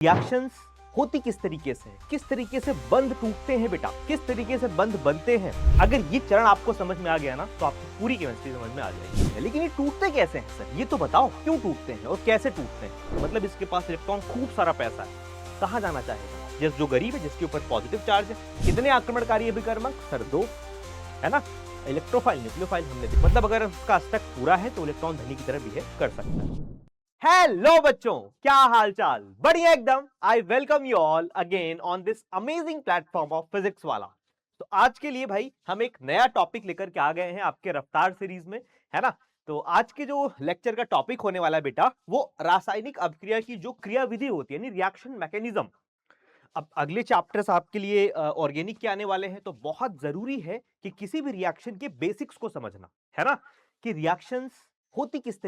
Reactions होती किस तरीके से बंध टूटते हैं बेटा, किस तरीके से बंध बनते हैं। अगर ये चरण आपको समझ में आ गया ना तो आपको पूरी केमिस्ट्री समझ में आ जाएगी। लेकिन ये टूटते कैसे हैं सर, ये तो बताओ क्यों टूटते हैं और कैसे टूटते हैं। मतलब इसके पास इलेक्ट्रॉन खूब सारा पैसा है, कहां जाना चाहेगा। जो गरीब है, जिसके ऊपर पॉजिटिव चार्ज है। कितने आक्रमणकारी अभिकर्मक सर, 2 है ना। इलेक्ट्रोफाइल न्यूक्लियोफाइल हमने मतलब अगर उसका अस्टक पूरा है तो इलेक्ट्रॉन धनी की तरह बिहेव कर सकता है। हेलो बच्चों, क्या हाल चाल, बढ़िया एकदम। I welcome you all again on this amazing platform of physics वाला। तो आज के लिए भाई हम एक नया टॉपिक लेकर के आ गए हैं आपके रफ्तार सीरीज में, है ना। तो आज के जो लेक्चर का टॉपिक होने वाला है बेटा, वो रासायनिक अभिक्रिया की जो क्रियाविधि होती है, यानी रिएक्शन मैकेनिज्म। अब अगले चैप्टर्स आपके लिए ऑर्गेनिक के आने वाले हैं, तो बहुत जरूरी है कि किसी भी रिएक्शन के बेसिक्स को समझना, है ना। कि रिएक्शंस होती किस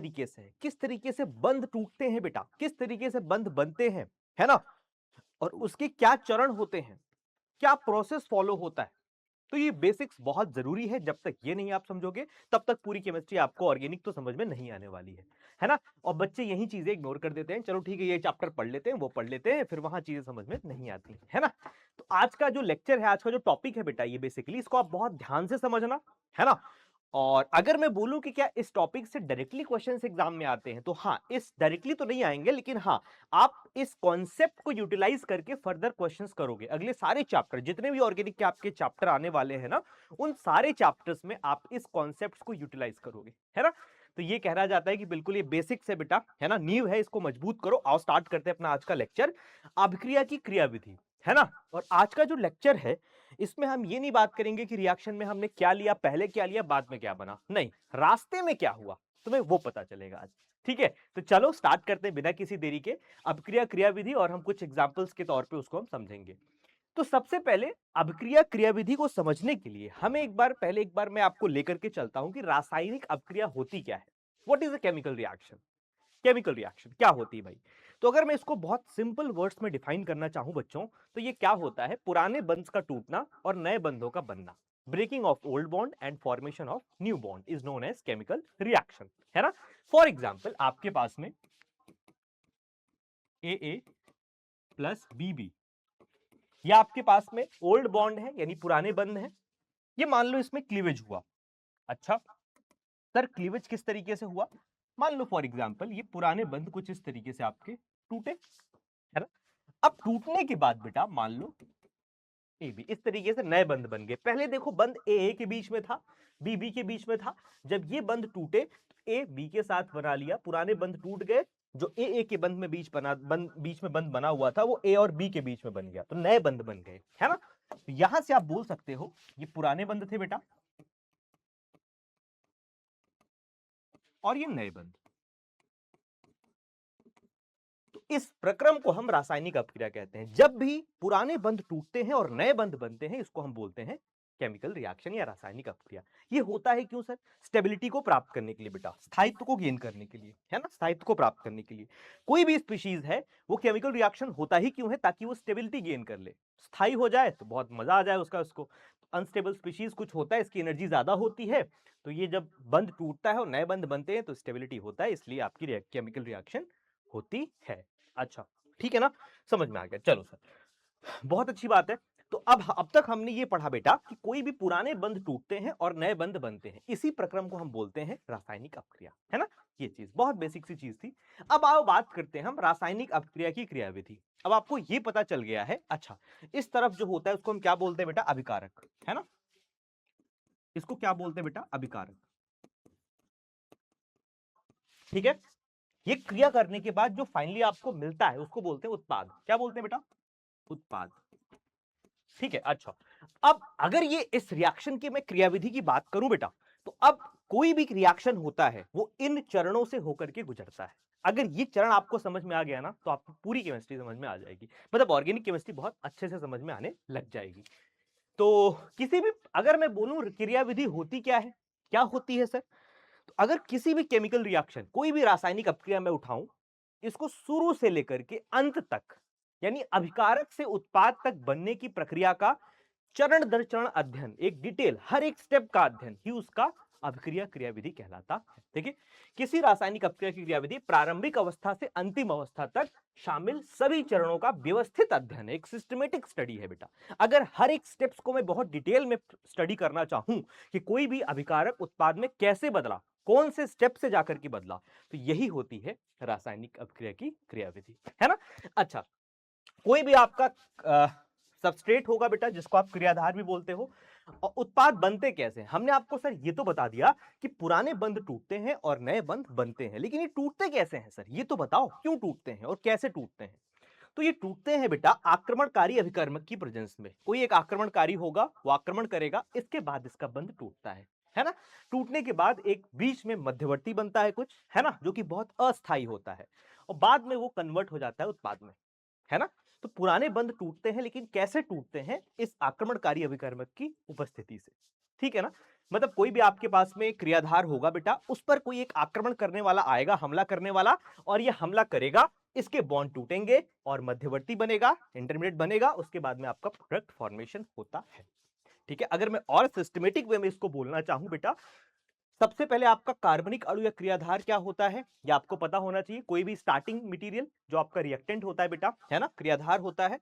तरीके से बंध टूटते हैं बेटा, किस तरीके से बंध बनते हैं, है ना। और उसके क्या चरण होते हैं, क्या प्रोसेस फॉलो होता है। तो ये बेसिक्स बहुत जरूरी है। जब तक ये नहीं आप समझोगे तब तक पूरी केमिस्ट्री आपको ऑर्गेनिक तो समझ में नहीं आने वाली है ना। और बच्चे यही चीजें इग्नोर कर देते हैं, चलो ठीक है ये चैप्टर पढ़ लेते हैं, वो पढ़ लेते हैं, फिर वहां चीजें समझ में नहीं आती है ना। तो आज का जो लेक्चर है, आज का जो टॉपिक है बेटा, ये बेसिकली इसको आप बहुत ध्यान से समझना, है ना। और अगर मैं बोलूं कि क्या इस टॉपिक से डायरेक्टली क्वेश्चंस एग्जाम में आते हैं, तो हाँ, इस डायरेक्टली तो नहीं आएंगे, लेकिन हाँ, आप इस कॉन्सेप्ट को यूटिलाइज करके फर्दर क्वेश्चंस करोगे। अगले सारे चैप्टर, जितने भी ऑर्गेनिक के आपके चैप्टर आने वाले हैं ना, उन सारे चैप्टर्स में आप इस कॉन्सेप्ट्स को यूटिलाइज करोगे, है ना। तो ये कहना जाता है कि बिल्कुल ये बेसिक्स है बेटा, है ना, नींव है, इसको मजबूत करो। आओ स्टार्ट करते हैं अपना आज का लेक्चर, अभिक्रिया की क्रियाविधि, है ना। और आज का जो लेक्चर है, इसमें हम ये नहीं बात करेंगे कि रिएक्शन में हमने क्या लिया, पहले क्या लिया, बाद में क्या बना, नहीं, रास्ते में क्या हुआ तुम्हें वो पता चलेगा आज। ठीक है, तो चलो स्टार्ट करते हैं बिना किसी देरी के अभिक्रिया क्रियाविधि, और हम कुछ एग्जांपल्स के तौर पे उसको हम समझेंगे। तो सबसे पहले अभिक्रिया क्रियाविधि को समझने के लिए हमें एक बार मैं आपको लेकर के चलता हूं कि रासायनिक अभिक्रिया होती क्या है। What is a chemical reaction. Chemical reaction क्या होती है भाई। तो अगर मैं इसको बहुत सिंपल वर्ड्स में डिफाइन करना चाहूं बच्चों, तो ये क्या होता है, पुराने बंध का टूटना और नए बंधों का बनना। Breaking of old bond and formation of new bond is known as chemical reaction, है ना। फॉर एग्जाम्पल, आपके पास में ए प्लस बी, या आपके पास में ओल्ड बॉन्ड है, यानी पुराने बंध है। ये मान लो इसमें क्लीवेज हुआ। अच्छा सर, क्लीवेज किस तरीके से हुआ। मान लो फॉर एग्जांपल ये पुराने बंध कुछ इस तरीके से आपके टूटे, है ना। अब टूटने के बाद बेटा मान लो ए बी, इस तरीके से नए बंध बन गए। पहले देखो बंध ए के बीच में था, बी के बीच में था। जब ये बंध टूटे तो ए बी के साथ बना लिया, पुराने बंध टूट गए। जो ए के बंध में बीच में बंध बना हुआ था, वो ए और बी के बीच में बन गया, तो नए बंध बन गए, है ना। तो यहां से आप बोल सकते हो ये पुराने बंध थे बेटा, और ये नए बंध। तो इस प्रक्रम को हम रासायनिक अभिक्रिया कहते हैं। जब भी पुराने बंध टूटते हैं और नए बंध बनते हैं, इसको हम बोलते हैं केमिकल रिएक्शन या रासायनिक अभिक्रिया। ये होता है क्यों सर, स्टेबिलिटी को प्राप्त करने के लिए बेटा, स्थायित्व को गेन करने के लिए, है ना, स्थायित्व को प्राप्त करने के लिए। कोई भी स्पीशीज है, वो केमिकल रिएक्शन होता ही क्यों है, ताकि वो स्टेबिलिटी गेन कर ले, स्थायी हो जाए, तो बहुत मजा आ जाए उसको। अनस्टेबल स्पीशीज कुछ होता है, इसकी एनर्जी ज्यादा होती है, तो ये जब बंध टूटता है और नए बंध बनते हैं तो स्टेबिलिटी होता है, इसलिए आपकी केमिकल रिएक्शन होती है। अच्छा ठीक है ना, समझ में आ गया। चलो सर, बहुत अच्छी बात है। तो अब तक हमने ये पढ़ा बेटा कि कोई भी पुराने बंध टूटते हैं और नए बंध बनते हैं, इसी प्रक्रम को हम बोलते हैं रासायनिक अभिक्रिया, है ना। ये चीज बहुत बेसिक सी चीज थी। अब आओ बात करते हैं हम रासायनिक अभिक्रिया की क्रियाविधि। अब आपको ये पता चल गया है। अच्छा, इस तरफ जो होता है उसको हम क्या बोलते हैं बेटा, अभिकारक, है ना। इसको क्या बोलते हैं बेटा, अभिकारक। ठीक है, ये क्रिया करने के बाद जो फाइनली आपको मिलता है उसको बोलते हैं उत्पाद। क्या बोलते हैं बेटा, उत्पाद। ठीक है, अच्छा, अब अगर ये इस रिएक्शन की मैं क्रियाविधि की बात करूं बेटा, तो अब कोई भी रिएक्शन होता है वो इन चरणों से होकर के गुजरता है। अगर ये चरण आपको समझ में आ गया ना, तो आपको पूरी केमिस्ट्री समझ में आ जाएगी, मतलब ऑर्गेनिक केमिस्ट्री बहुत अच्छे से समझ में आने लग जाएगी। तो किसी भी, अगर मैं बोलूं क्रियाविधि होती क्या है, क्या होती है सर। तो अगर किसी भी केमिकल रिएक्शन, कोई भी रासायनिक अपक्रिया में उठाऊं, इसको शुरू से लेकर के अंत तक, यानी अभिकारक से उत्पाद तक बनने की प्रक्रिया का चरण दर चरण अध्ययन, एक डिटेल हर एक स्टेप का अध्ययन ही उसका अभिक्रिया क्रियाविधि कहलाता है। देखिए, किसी रासायनिक अभिक्रिया की क्रियाविधि प्रारंभिक अवस्था से अंतिम अवस्था तक शामिल सभी चरणों का व्यवस्थित अध्ययन है, एक सिस्टमेटिक स्टडी है बेटा। अगर हर एक स्टेप्स को मैं बहुत डिटेल में स्टडी करना चाहूं कि कोई भी अभिकारक उत्पाद में कैसे बदला, कौन से स्टेप से जाकर के बदला, तो यही होती है रासायनिक अभिक्रिया की क्रियाविधि, है ना। अच्छा, कोई भी आपका सबस्ट्रेट होगा बेटा, जिसको आप क्रियाधार भी बोलते हो, और उत्पाद बनते कैसे हैं? हमने आपको सर ये तो बता दिया कि पुराने बंध टूटते हैं और नए बंध बनते हैं, लेकिन ये टूटते कैसे हैं सर? ये तो बताओ, क्यों टूटते हैं और कैसे टूटते हैं? तो ये टूटते हैं बेटा आक्रमणकारी अभिकर्मक की प्रेजेंस में। कोई एक आक्रमणकारी होगा, वो आक्रमण करेगा, इसके बाद इसका बंध टूटता है ना। टूटने के बाद एक बीच में मध्यवर्ती बनता है कुछ, है ना, जो कि बहुत अस्थायी होता है, और बाद में वो कन्वर्ट हो जाता है उत्पाद में, है ना। तो पुराने बंध टूटते हैं, लेकिन कैसे टूटते हैं? इस आक्रमणकारी अभिकर्मक की उपस्थिति से, ठीक है ना। मतलब कोई भी आपके पास में क्रियाधार होगा बेटा, उस पर कोई एक आक्रमण करने वाला आएगा, हमला करने वाला, और ये हमला करेगा, इसके बॉन्ड टूटेंगे और मध्यवर्ती बनेगा, इंटरमीडिएट बनेगा, उसके बाद में आपका प्रोडक्ट फॉर्मेशन होता है, ठीक है। अगर मैं और सिस्टमेटिक वे में इसको बोलना चाहूं बेटा, सबसे पहले आपका कार्बनिक अणु या क्रियाधार क्या होता है, ये आपको पता होना चाहिए। कोई भी स्टार्टिंग मटेरियल जो आपका रिएक्टेंट होता है बेटा, है ना, क्रियाधार होता है।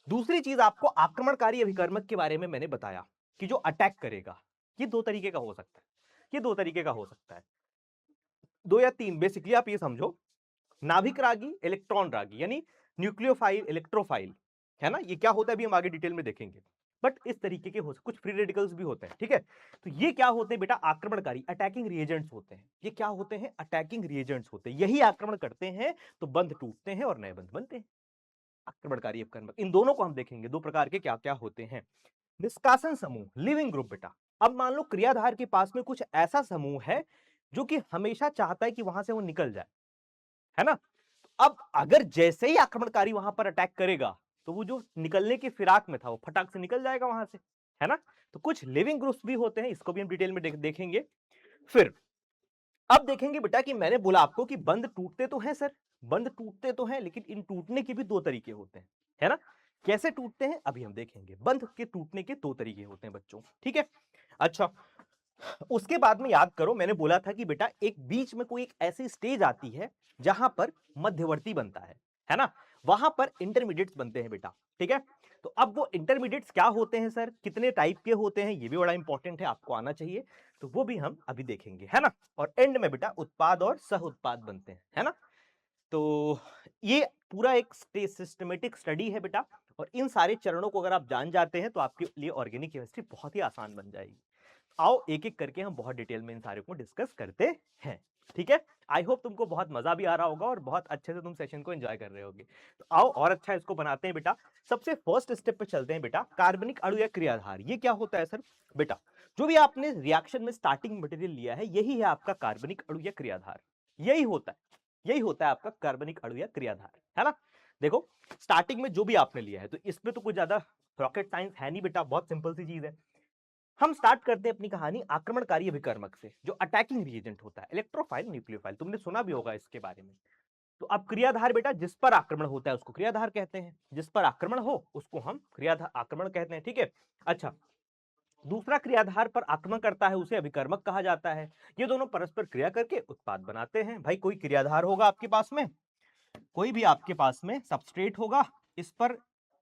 दूसरी चीज, आपको आक्रमणकारी अभिकर्मक के बारे में मैंने बताया कि जो अटैक करेगा, ये दो तरीके का हो सकता है, ये दो तरीके का हो सकता है, दो या तीन। बेसिकली आप ये समझो, नाभिक रागी, इलेक्ट्रॉन रागी, यानी न्यूक्लियोफाइल, इलेक्ट्रोफाइल, है ना। ये क्या होता है अभी हम आगे डिटेल में देखेंगे, बट इस तरीके के हो सकते, कुछ फ्री रेडिकल्स भी होते हैं, ठीक है। तो ये क्या होते हैं बेटा? आक्रमणकारी, अटैकिंग रिएजेंट्स होते हैं। ये क्या होते हैं? अटैकिंग रिएजेंट्स होते हैं। यही आक्रमण करते हैं तो बंध टूटते हैं और नए बंध बनते हैं। आक्रमणकारी अपकर्मक, इन दोनों को हम देखेंगे, दो प्रकार के क्या क्या होते हैं। निष्कासन समूह, लिविंग ग्रुप बेटा। अब मान लो क्रियाधार के पास में कुछ ऐसा समूह है जो कि हमेशा चाहता है कि वहां से वो निकल जाए, है ना। अब अगर जैसे ही आक्रमणकारी वहां पर अटैक करेगा, तो वो जो निकलने की फिराक में था, वो फटाक से निकल जाएगा वहां से, है ना। तो कुछ लिविंग ग्रुप्स भी होते हैं, इसको भी हम डिटेल में देखेंगे। फिर अब देखेंगे बेटा कि मैंने बोला आपको कि बंध टूटते तो हैं सर, बंध टूटते तो हैं, लेकिन इन टूटने के भी दो तरीके होते हैं, है ना। कैसे टूटते हैं अभी हम देखेंगे। बंध के टूटने के दो तरीके होते हैं बच्चों, ठीक है। अच्छा, उसके बाद में याद करो, मैंने बोला था कि बेटा एक बीच में कोई एक ऐसी स्टेज आती है जहां पर मध्यवर्ती बनता है ना, वहां पर इंटरमीडिएट्स बनते हैं बेटा, ठीक है। तो अब वो इंटरमीडिएट्स क्या होते हैं सर, कितने टाइप के होते हैं, ये भी बड़ा इंपॉर्टेंट है, आपको आना चाहिए, तो वो भी हम अभी देखेंगे, है ना। और एंड में बेटा उत्पाद और सह उत्पाद बनते हैं, है ना। तो ये पूरा एक सिस्टमेटिक स्टडी है बेटा, और इन सारे चरणों को अगर आप जान जाते हैं तो आपके लिए ऑर्गेनिक केमिस्ट्री बहुत ही आसान बन जाएगी। आओ एक एक करके हम बहुत डिटेल में इन सारे को डिस्कस करते हैं, ठीक है। आई होप तुमको बहुत मजा भी आ रहा होगा और बहुत अच्छे से तुम सेशन को एंजॉय कर रहे होगे। तो आओ और अच्छा इसको बनाते हैं बेटा। सबसे फर्स्ट स्टेप पे चलते हैं बेटा, कार्बनिक अणु या क्रियाधार। ये क्या होता है सर? बेटा जो भी आपने रिएक्शन में स्टार्टिंग मटेरियल लिया है, यही है आपका कार्बनिक अणु या क्रियाधार। यही होता है, यही होता है आपका कार्बनिक अणु या क्रियाधार, है ना। देखो स्टार्टिंग में जो भी आपने लिया है, तो इसमें तो कुछ ज्यादा रॉकेट साइंस है नहीं बेटा, बहुत सिंपल सी चीज है। हम स्टार्ट करते हैं अपनी कहानी आक्रमणकारी अभिकर्मक से, जो अटैकिंग रिएजेंट होता है, इलेक्ट्रोफाइल, न्यूक्लियोफाइल, तुमने सुना भी होगा इसके बारे में। तो अब क्रियाधार बेटा, जिस पर आक्रमण होता है उसको क्रियाधार कहते हैं, जिस पर आक्रमण हो उसको हम क्रियाधार आक्रमण कहते हैं, ठीक है। अच्छा, दूसरा क्रियाधार पर आक्रमण करता है उसे अभिकर्मक कहा जाता है। ये दोनों परस्पर क्रिया करके उत्पाद बनाते हैं। भाई कोई क्रियाधार होगा आपके पास में, कोई भी आपके पास में सबस्ट्रेट होगा, इस पर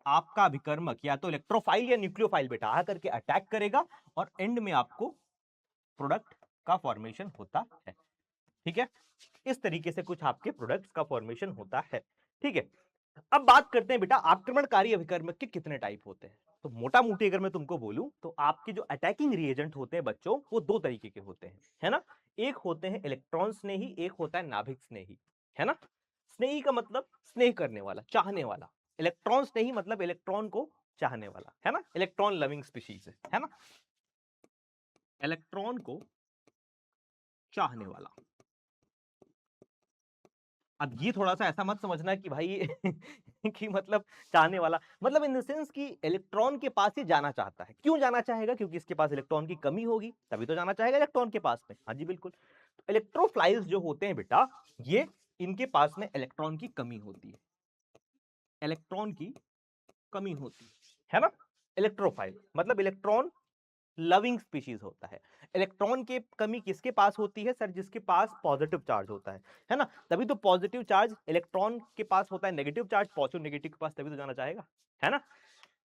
आपका अभिकर्मक या तो इलेक्ट्रोफाइल या न्यूक्लियोफाइल बेटा आकर के अटैक करेगा, और एंड में आपको प्रोडक्ट का फॉर्मेशन होता है, ठीक है। इस तरीके से कुछ आपके प्रोडक्ट्स का फॉर्मेशन होता है, ठीक है। अब बात करते हैं बेटा आक्रमणकारी अभिकर्मक के कितने टाइप होते हैं। तो मोटा मोटी अगर मैं तुमको बोलूं, तो आपके जो अटैकिंग रिएजेंट होते हैं बच्चों, वो दो तरीके के होते हैं, है ना। एक होते हैं इलेक्ट्रॉन स्नेही, एक होता है नाभिक स्नेही, है ना। स्नेही का मतलब स्नेह करने वाला, चाहने वाला। इलेक्ट्रॉन स्नेही मतलब इलेक्ट्रॉन को चाहने वाला, है ना, इलेक्ट्रॉन लविंग स्पीशीज है ना, इलेक्ट्रॉन को चाहने वाला। अब ये थोड़ा सा ऐसा मत समझना कि भाई कि मतलब चाहने वाला, मतलब इन द सेंस कि इलेक्ट्रॉन के पास ही जाना चाहता है। क्यों जाना चाहेगा? क्योंकि इसके पास इलेक्ट्रॉन की कमी होगी, तभी तो जाना चाहेगा इलेक्ट्रॉन के पास में। हाँ जी बिल्कुल। तो इलेक्ट्रोफाइल्स जो होते हैं बेटा, ये इनके पास में इलेक्ट्रॉन की कमी होती है, इलेक्ट्रॉन की कमी होती है ना। इलेक्ट्रोफाइल मतलब इलेक्ट्रॉन लविंग स्पीशीज होता है। इलेक्ट्रॉन की कमी किसके पास होती है सर? जिसके पास पॉजिटिव चार्ज होता है ना? तभी तो पॉजिटिव चार्ज इलेक्ट्रॉन के पास होता है, नेगेटिव चार्ज पॉजिटिव नेगेटिव के पास तभी तो जाना चाहेगा, है ना?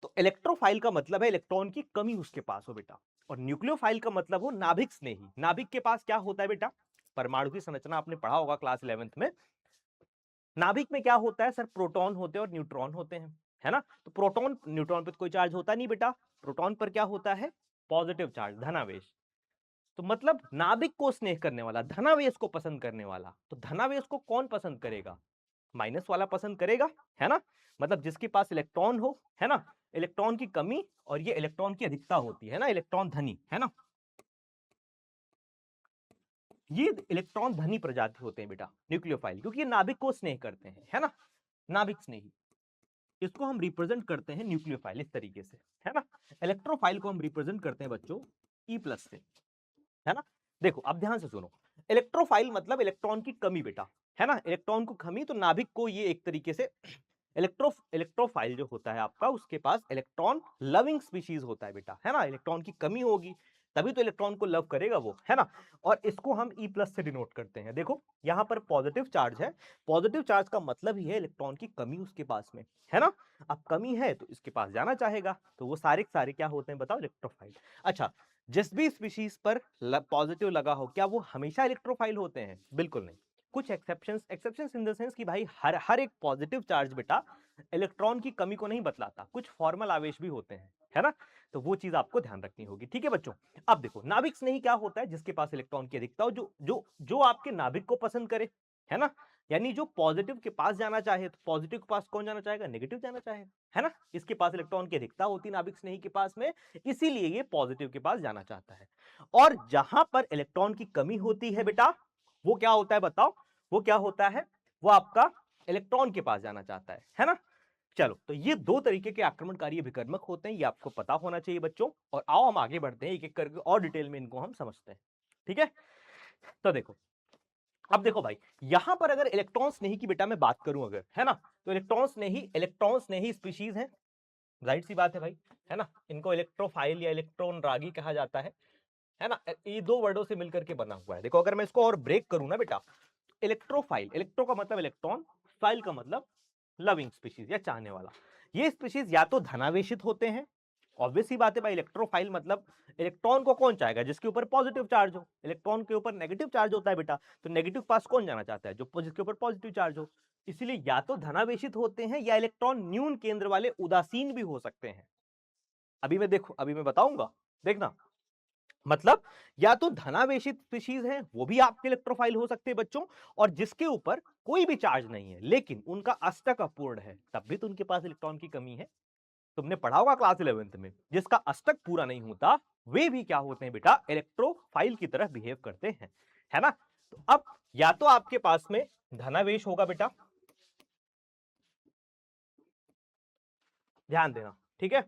तो इलेक्ट्रोफाइल का मतलब है इलेक्ट्रॉन की कमी उसके पास हो बेटा, और न्यूक्लियोफाइल का मतलब हो नाभिक स्नेही। नाभिक के पास क्या होता है बेटा? परमाणु की संरचना आपने पढ़ा होगा क्लास 11th में। नाभिक में क्या होता है सर? प्रोटॉन होते हैं और न्यूट्रॉन होते हैं, है ना? तो प्रोटॉन न्यूट्रॉन पर कोई चार्ज होता नहीं बेटा, प्रोटॉन पर क्या होता है? पॉजिटिव चार्ज, धनावेश। तो मतलब नाभिक को स्नेह करने वाला, धनावेश को पसंद करने वाला, तो धनावेश को कौन पसंद करेगा? माइनस वाला पसंद करेगा, है ना? मतलब जिसके पास इलेक्ट्रॉन हो, है ना? इलेक्ट्रॉन की कमी और ये इलेक्ट्रॉन की अधिकता होती है ना, इलेक्ट्रॉन धनी, है ना? ये इलेक्ट्रॉन धनी प्रजाति होते हैं बेटा न्यूक्लियोफाइल, क्योंकि ये नाभिक को स्नेह करते हैं, है ना? नाभिक स्नेही। इसको हम रिप्रेजेंट करते हैं न्यूक्लियोफाइल इस तरीके से, है ना? इलेक्ट्रोफाइल को हम रिप्रेजेंट करते हैं बच्चों E+ से, है ना? देखो अब ध्यान से सुनो, इलेक्ट्रोफाइल मतलब इलेक्ट्रॉन की कमी बेटा, है ना? इलेक्ट्रॉन को कमी, तो नाभिक को ये एक तरीके से इलेक्ट्रोफाइल जो होता है आपका, उसके पास इलेक्ट्रॉन लविंग स्पीशीज होता है बेटा, है ना? इलेक्ट्रॉन की कमी होगी तभी तो इलेक्ट्रॉन को लव करेगा वो, है ना? और इसको हम E+ से डिनोट करते हैं। देखो यहां पर पॉजिटिव चार्ज है, पॉजिटिव चार्ज का मतलब ही है इलेक्ट्रॉन की कमी उसके पास में, है ना? अब कमी है तो इसके पास जाना चाहेगा, तो वो सारे सारे क्या होते हैं बताओ? इलेक्ट्रोफाइल। अच्छा, जिस भी स्पीशीज पर पॉजिटिव लगा हो, क्या वो हमेशा इलेक्ट्रोफाइल होते हैं? बिल्कुल नहीं। कुछ एक्सेप्शंस इन द सेंस कि भाई हर एक पॉजिटिव चार्ज बेटा इलेक्ट्रॉन की कमी को नहीं बतलाता, कुछ फॉर्मल आवेश भी होते हैं, है ना? तो वो चीज आपको ध्यान रखनी होगी, ठीक है बच्चों? अब देखो नाभिक स्नेही क्या होता है? जिसके पास इलेक्ट्रॉन की अधिकता हो, जो आपके नाभिक को पसंद करे, है ना? यानी जो पॉजिटिव के पास जाना चाहे, तो पॉजिटिव के पास कौन जाना चाहेगा? नेगेटिव जाना चाहेगा, है ना? इसके पास इलेक्ट्रॉन की अधिकता होती है नाभिक स्नेही के पास में, इसीलिए ये पॉजिटिव के पास जाना चाहता है। और जहां पर इलेक्ट्रॉन की कमी होती है बेटा, वो क्या होता है बताओ? वो क्या होता है? वो आपका इलेक्ट्रॉन के पास जाना चाहता है ना? चलो, तो ये दो तरीके के आक्रमणकारी विकर्मक होते हैं, ये आपको पता होना चाहिए बच्चों। और आओ हम आगे बढ़ते हैं, एक एक करके और डिटेल में इनको हम समझते हैं, ठीक है? तो देखो, अब देखो भाई, यहां पर अगर इलेक्ट्रॉन स्नेही की बेटा मैं बात करूं अगर, है ना? तो इलेक्ट्रॉन स्नेही स्पीशीज है, जाहिर सी बात है भाई, है ना? इनको इलेक्ट्रोफाइल या इलेक्ट्रॉन रागी कहा जाता है ना? ये दो वर्डों से मिलकर के बना हुआ है। देखो अगर मैं इसको और ब्रेक करूं ना बेटा, इलेक्ट्रोफाइल, इलेक्ट्रो का मतलब इलेक्ट्रॉन, फाइल का मतलब लविंग स्पीशीज या चाहने वाला। ये स्पीशीज या तो धनावेशित होते हैं, ऑब्वियस सी बात है भाई, इलेक्ट्रोफाइल मतलब इलेक्ट्रॉन को कौन चाहेगा? जिसके ऊपर पॉजिटिव चार्ज हो। इलेक्ट्रॉन के ऊपर नेगेटिव चार्ज होता है बेटा, तो नेगेटिव पास कौन जाना चाहता है? जो जिसके ऊपर पॉजिटिव चार्ज हो। इसीलिए या तो धनावेशित होते हैं या इलेक्ट्रॉन न्यून केंद्र वाले उदासीन भी हो सकते हैं। अभी मैं बताऊंगा, देखना। मतलब या तो धनावेशित स्पीशीज है, वो भी आपके इलेक्ट्रोफाइल हो सकते हैं बच्चों, और जिसके ऊपर कोई भी चार्ज नहीं है लेकिन उनका अष्टक अपूर्ण है, तब भी तो उनके पास इलेक्ट्रॉन की कमी है। तुमने पढ़ा होगा क्लास 11th में, जिसका अष्टक पूरा नहीं होता वे भी क्या होते हैं बेटा? इलेक्ट्रोफाइल की तरह बिहेव करते हैं, है ना? तो अब या तो आपके पास में धनावेश होगा बेटा, ध्यान देना, ठीक है?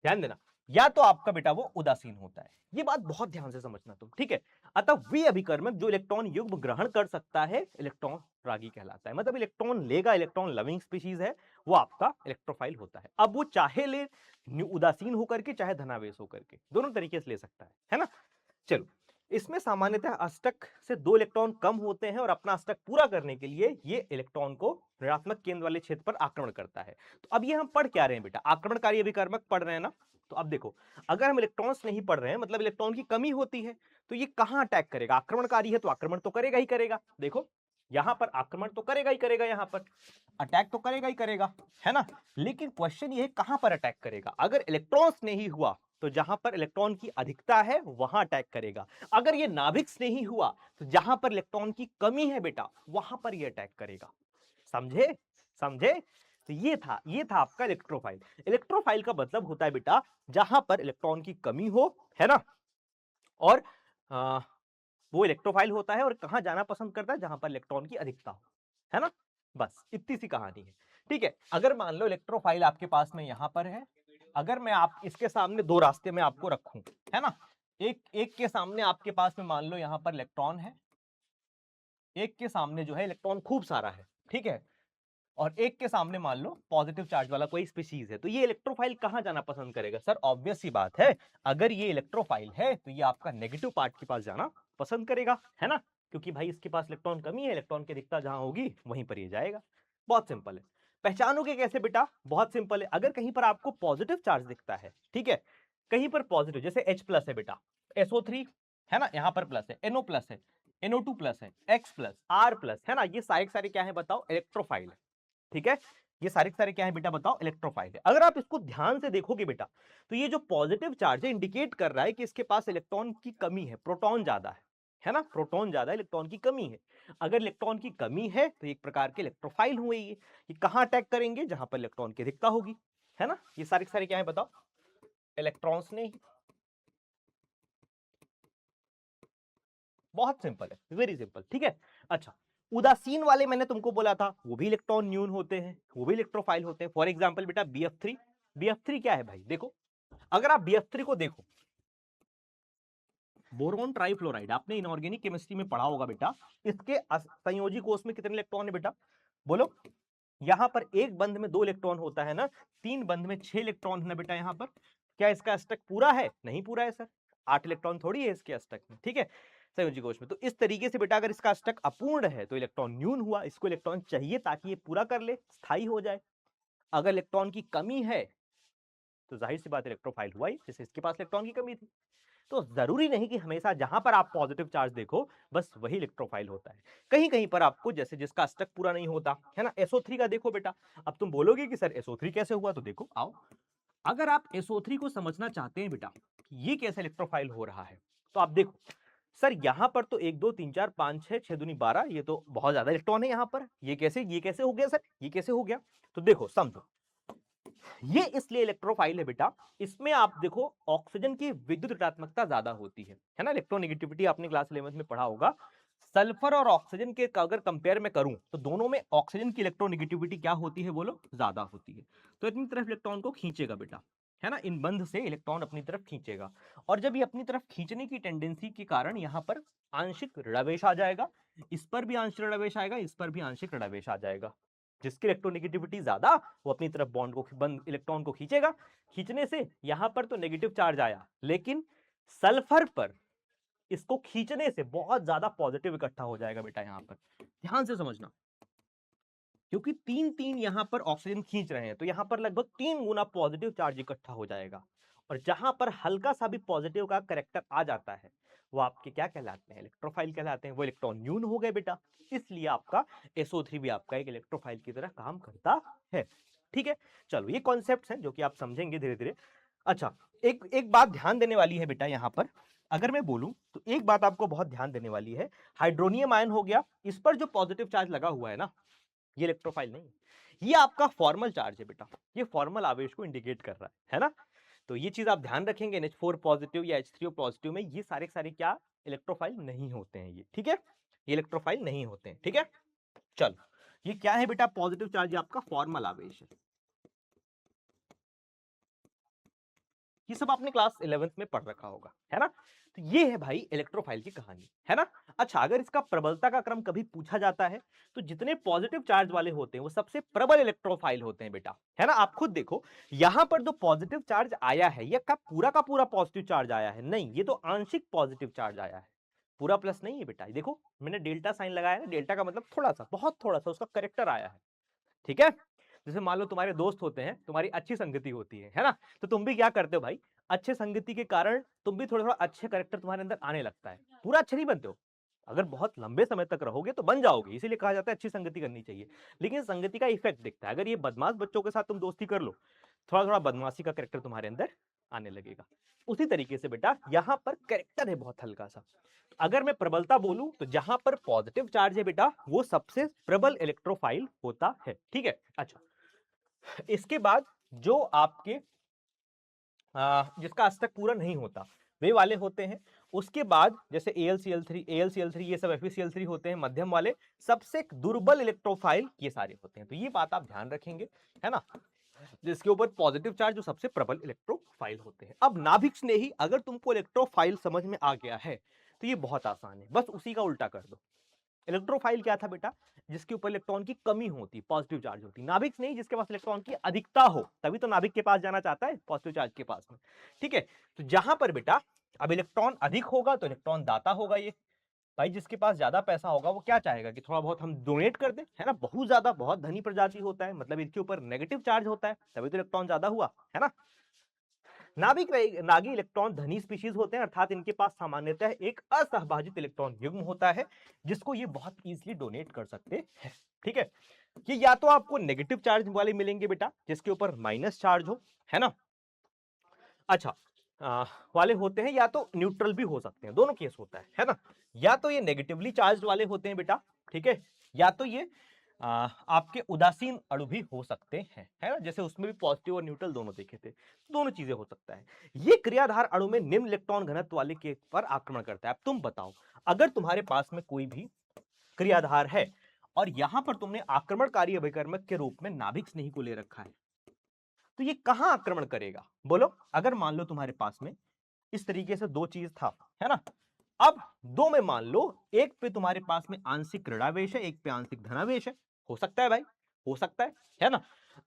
ध्यान देना, या तो आपका बेटा वो उदासीन होता है। ये बात बहुत ध्यान से समझना तुम, ठीक है? अतः वे अभिकर्मक जो इलेक्ट्रॉन युग्म ग्रहण कर सकता है, इलेक्ट्रॉन रागी कहलाता है। मतलब इलेक्ट्रॉन लेगा, इलेक्ट्रॉन लविंग स्पीशीज है, वो आपका इलेक्ट्रोफाइल होता है। अब वो चाहे ले उदासीन होकर के, चाहे धनावेश होकर के, दोनों तरीके से ले सकता है ना? चलो, इसमें सामान्यतः अष्टक से 2 इलेक्ट्रॉन कम होते हैं और अपना अष्टक पूरा करने के लिए ये इलेक्ट्रॉन को ऋणात्मक केंद्र वाले क्षेत्र पर आक्रमण करता है। तो अब ये हम पढ़ क्या रहे हैं बेटा? आक्रमणकारी अभिकर्मक पढ़ रहे हैं ना? तो अब देखो, अगर हम इलेक्ट्रॉन्स नहीं पढ़ रहे हैं, मतलब इलेक्ट्रॉन की कमी होती है, तो ये कहां अटैक करेगा? आक्रमणकारी है तो आक्रमण तो करेगा ही करेगा। देखो यहां पर आक्रमण तो करेगा ही करेगा, यहां पर अटैक तो करेगा ही करेगा, है ना? लेकिन क्वेश्चन ये है कहां पर अटैक करेगा? अगर इलेक्ट्रॉन्स नहीं हुआ तो जहां पर इलेक्ट्रॉन की अधिकता है वहां अटैक करेगा। अगर ये नाभिक से नहीं हुआ तो जहां पर इलेक्ट्रॉन की कमी है बेटा, वहां पर ये अटैक करेगा। समझे? समझे? तो ये था आपका इलेक्ट्रोफाइल। इलेक्ट्रोफाइल का मतलब होता है बेटा जहां पर इलेक्ट्रॉन की कमी हो, है ना? और वो इलेक्ट्रोफाइल होता है, और कहां जाना पसंद करता है? जहां पर इलेक्ट्रॉन की अधिकता हो, है ना? बस इतनी सी कहानी है, ठीक है? अगर मान लो इलेक्ट्रोफाइल आपके पास में यहां पर है, अगर मैं आप इसके सामने दो रास्ते में आपको रखूं, है ना? एक के सामने आपके पास में मान लो यहां पर इलेक्ट्रॉन है, एक के सामने जो है इलेक्ट्रॉन खूब सारा है, ठीक है? और एक के सामने मान लो पॉजिटिव चार्ज वाला कोई स्पीशीज है, तो ये इलेक्ट्रोफाइल कहां जाना पसंद करेगा सर? ऑब्वियस सी बात है, अगर ये इलेक्ट्रोफाइल है तो ये आपका नेगेटिव पार्ट के पास जाना पसंद करेगा, है ना? क्योंकि भाई इसके पास इलेक्ट्रॉन कमी है, इलेक्ट्रॉन की अधिकता जहां होगी वहीं पर ये जाएगा। बहुत सिंपल है। पहचानोगे कैसे बेटा? बहुत सिंपल है, अगर कहीं पर आपको पॉजिटिव चार्ज दिखता है, ठीक है, कहीं पर पॉजिटिव, जैसे H प्लस है बेटा, SO3 है ना, यहां पर प्लस है, NO प्लस है, NO2 प्लस है, X प्लस, R प्लस, है ना, ये सारे क्या है बताओ? इलेक्ट्रोफाइल है। ठीक है, ये सारे क्या है बेटा बताओ? इलेक्ट्रोफाइल है। अगर आप इसको ध्यान से देखोगे बेटा, तो ये जो पॉजिटिव चार्ज है इंडिकेट कर रहा है कि इसके पास इलेक्ट्रॉन की कमी है, प्रोटॉन ज्यादा है ना, प्रोटॉन ज्यादा है, इलेक्ट्रॉन की कमी है। अगर इलेक्ट्रॉन की कमी है तो एक प्रकार के इलेक्ट्रोफाइल हुए ये कहां अटैक करेंगे? जहां पर इलेक्ट्रॉन की अधिकता होगी, है ना। ये सारे क्या है बताओ? इलेक्ट्रॉन्स ने। बहुत सिंपल है, वेरी सिंपल, ठीक है। अच्छा, उदासीन वाले मैंने तुमको बोला था, वो भी इलेक्ट्रॉन न्यून होते हैं, वो भी इलेक्ट्रोफाइल होते हैं। फॉर एग्जांपल बेटा BF3, BF3 क्या है भाई? देखो, अगर आप BF3 को देखो, बोरोन ट्राइफ्लोराइड, आपने इनऑर्गेनिक केमिस्ट्री में पढ़ा होगा बेटा, इसके संयोजी कोष में कितने इलेक्ट्रॉन है बेटा? बोलो। यहां पर एक बंध में 2 इलेक्ट्रॉन होता है ना, 3 बंध में 6 इलेक्ट्रॉन है ना बेटा यहां पर। क्या इसका अष्टक पूरा है? नहीं पूरा है सर, 8 इलेक्ट्रॉन थोड़ी है इसके अष्टक में, ठीक है, संयोजी कोष में। तो इस तरीके से बेटा अगर इसका अष्टक अपूर्ण है तो इलेक्ट्रॉन न्यून हुआ, इसको इलेक्ट्रॉन चाहिए ताकि ये पूरा कर ले, स्थायी हो जाए। अगर इलेक्ट्रॉन की कमी है तो जाहिर सी बात इलेक्ट्रोफाइल हुआ ही, जैसे इसके पास इलेक्ट्रॉन की कमी थी। तो जरूरी नहीं कि हमेशा जहां पर आप पॉजिटिव चार्ज देखो बस वही इलेक्ट्रोफाइल होता है। कहीं कहीं पर आपको, जैसे जिसका अष्टक पूरा नहीं होता है ना, SO3 का देखो बेटा। अब तुम बोलोगे कि सर SO3 कैसे हुआ, तो देखो आओ, अगर आप SO3 को समझना चाहते हैं बेटा ये कैसे इलेक्ट्रोफाइल हो रहा है, तो आप देखो सर, यहां पर तो 1 2 3 4 5 6 6 दूनी 12, ये तो बहुत ज्यादा इलेक्ट्रॉन है यहां पर। ये कैसे हो गया सर? ये कैसे हो गया? तो देखो समझो, ये इसलिए इलेक्ट्रोफाइल है बेटा, इसमें आप देखो ऑक्सीजन की विद्युत ऋणात्मकता ज्यादा होती है ना। इलेक्ट्रोनेगेटिविटी आपने क्लास 11 में पढ़ा होगा। सल्फर और ऑक्सीजन के अगर कंपेयर में करूं तो दोनों में ऑक्सीजन की इलेक्ट्रोनेगेटिविटी क्या होती है बोलो? ज्यादा होती है। तो अपनी तरफ इलेक्ट्रॉन को खींचेगा बेटा, है ना, इन बंध से इलेक्ट्रॉन अपनी तरफ खींचेगा। और जब ये अपनी तरफ खींचने की टेंडेंसी के कारण यहां पर आंशिक ऋणावेश आ जाएगा, इस पर भी आंशिक ऋणावेश आएगा, इस पर भी आंशिक ऋणावेश आ जाएगा। जिसकी इलेक्ट्रोनेगेटिविटी ज्यादा, वो अपनी तरफ बॉन्ड को बंद इलेक्ट्रॉन को खींचेगा। खींचने से यहां पर तो नेगेटिव चार्ज आया, लेकिन सल्फर पर इसको खींचने से बहुत ज्यादा पॉजिटिव इकट्ठा हो जाएगा बेटा यहां पर। ध्यान से समझना, क्योंकि 3 यहां पर ऑक्सीजन खींच रहे हैं, तो यहां पर लगभग 3 गुना पॉजिटिव चार्ज इकट्ठा हो जाएगा। और जहां पर हल्का सा भी पॉजिटिव का कैरेक्टर आ जाता है, वो आपके क्या कहलाते हैं? इलेक्ट्रोफाइल कहलाते हैं। वो इलेक्ट्रॉन न्यून हो गए बेटा, इसलिए आपका SO3 भी आपका एक इलेक्ट्रोफाइल की तरह काम करता है। ठीक है, चलो ये कॉन्सेप्ट्स हैं जो कि आप समझेंगे धीरे धीरे। अच्छा, एक एक बात ध्यान देने वाली है बेटा यहां पर, अगर मैं बोलूं तो एक बात आपको बहुत ध्यान देने वाली है। हाइड्रोनियम आयन हो गया, इस पर जो पॉजिटिव चार्ज लगा हुआ है ना, ये इलेक्ट्रोफाइल नहीं, ये आपका फॉर्मल चार्ज है बेटा, ये फॉर्मल आवेश को इंडिकेट कर रहा है ना। तो ये चीज आप ध्यान रखेंगे, NH4 पॉजिटिव या H3O पॉजिटिव में ये सारे क्या इलेक्ट्रोफाइल नहीं होते हैं ये, ठीक है, ये इलेक्ट्रोफाइल नहीं होते हैं, ठीक है। चलो, ये क्या है बेटा? पॉजिटिव चार्ज, आपका फॉर्मल आवेश है। ये सब आपने क्लास 11th में पढ़ रखा होगा, है ना। तो ये है भाई इलेक्ट्रोफाइल की कहानी, है ना। अच्छा, अगर इसका प्रबलता का क्रम कभी पूछा जाता है तो जितने पॉजिटिव चार्ज वाले होते हैं वो सबसे प्रबल इलेक्ट्रोफाइल होते हैं बेटा, है ना। आप खुद देखो, यहां पर जो पॉजिटिव चार्ज आया है, ये का पूरा पॉजिटिव चार्ज आया है? नहीं, ये तो आंशिक पॉजिटिव चार्ज आया है, पूरा प्लस नहीं है बेटा। देखो मैंने डेल्टा साइन लगाया है, डेल्टा का मतलब थोड़ा सा, बहुत थोड़ा सा उसका करेक्टर आया है, ठीक है। जैसे मान लो तुम्हारे दोस्त होते हैं, तुम्हारी अच्छी संगति होती है ना, तो तुम भी क्या करते हो भाई? अच्छे संगति के कारण तुम भी थोड़ा थोड़ा अच्छे करेक्टर तुम्हारे अंदर आने लगता है। पूरा अच्छे नहीं बनते हो, अगर बहुत लंबे समय तक रहोगे तो बन जाओगे, इसीलिए कहा जाता है अच्छी संगति करनी चाहिए। लेकिन संगति का इफेक्ट दिखता है, अगर ये बदमाश बच्चों के साथ तुम दोस्ती कर लो, थोड़ा थोड़ा बदमाशी का करेक्टर तुम्हारे अंदर आने लगेगा। उसी तरीके से बेटा यहां पर करेक्टर है बहुत हल्का सा। अगर मैं प्रबलता बोलूं तो जहां पर पॉजिटिव चार्ज है बेटा, वो सबसे प्रबल इलेक्ट्रोफाइल होता है, ठीक है। अच्छा, इसके बाद जो आपके जिसका अष्टक पूरा नहीं होता वे वाले होते हैं। उसके बाद जैसे AlCl3, AlCl3, ये सब FeCl3 होते हैं मध्यम वाले। सबसे दुर्बल इलेक्ट्रोफाइल ये सारे होते हैं, तो ये बात आप ध्यान रखेंगे, है ना। जिसके ऊपर पॉजिटिव चार्ज जो सबसे प्रबल इलेक्ट्रोफाइल होते हैं। अब नाभिक स्नेही, अगर तुमको इलेक्ट्रोफाइल समझ में आ गया है तो ये बहुत आसान है, बस उसी का उल्टा कर दो। इलेक्ट्रोफाइल क्या था बेटा? जिसके ऊपर इलेक्ट्रॉन की कमी होती, पॉजिटिव चार्ज होती। नाभिक नहीं, जिसके पास इलेक्ट्रॉन की अधिकता हो, तभी तो नाभिक के पास जाना चाहता है, पॉजिटिव चार्ज के पास में। ठीक है, तो जहां पर बेटा अब इलेक्ट्रॉन अधिक होगा तो इलेक्ट्रॉन दाता होगा। ये भाई जिसके पास ज्यादा पैसा होगा वो क्या चाहेगा कि थोड़ा बहुत हम डोनेट कर दें, है ना। बहुत ज्यादा, बहुत धनी प्रजाति होता है, मतलब इनके ऊपर नेगेटिव चार्ज होता है, तभी तो इलेक्ट्रॉन ज्यादा हुआ, है ना। नागी इलेक्ट्रॉन धनी स्पीशीज होते हैं, अर्थात इनके पास सामान्यतः एक असहभाजित इलेक्ट्रॉन युग्म होता है, जिसको ये बहुत इजीली डोनेट कर सकते हैं। ठीक है, ये या तो आपको नेगेटिव चार्ज वाले मिलेंगे बेटा, जिसके ऊपर माइनस चार्ज हो, है ना। अच्छा, वाले होते हैं, या तो न्यूट्रल भी हो सकते हैं, दोनों केस होता है ना। या तो ये नेगेटिवली चार्ज वाले होते हैं बेटा, ठीक है, या तो ये आपके उदासीन अणु भी हो सकते हैं, है ना। जैसे उसमें भी पॉजिटिव और न्यूट्रल दोनों देखे थे, दोनों चीजें हो सकता है। ये क्रियाधार अणु में निम्न इलेक्ट्रॉन घनत्व वाले के पर आक्रमण करता है। अब तुम बताओ, अगर तुम्हारे पास में कोई भी क्रियाधार है और यहां पर तुमने आक्रमणकारी अभिकर्मक के रूप में नाभिक स्नेही को ले रखा है, तो ये कहां आक्रमण करेगा बोलो? अगर मान लो तुम्हारे पास में इस तरीके से दो चीज था, है ना। अब दो में मान लो एक पे तुम्हारे पास में आंशिक ऋणावेश है, एक पे आंशिक धनावेश है, हो सकता है भाई, हो सकता है ना।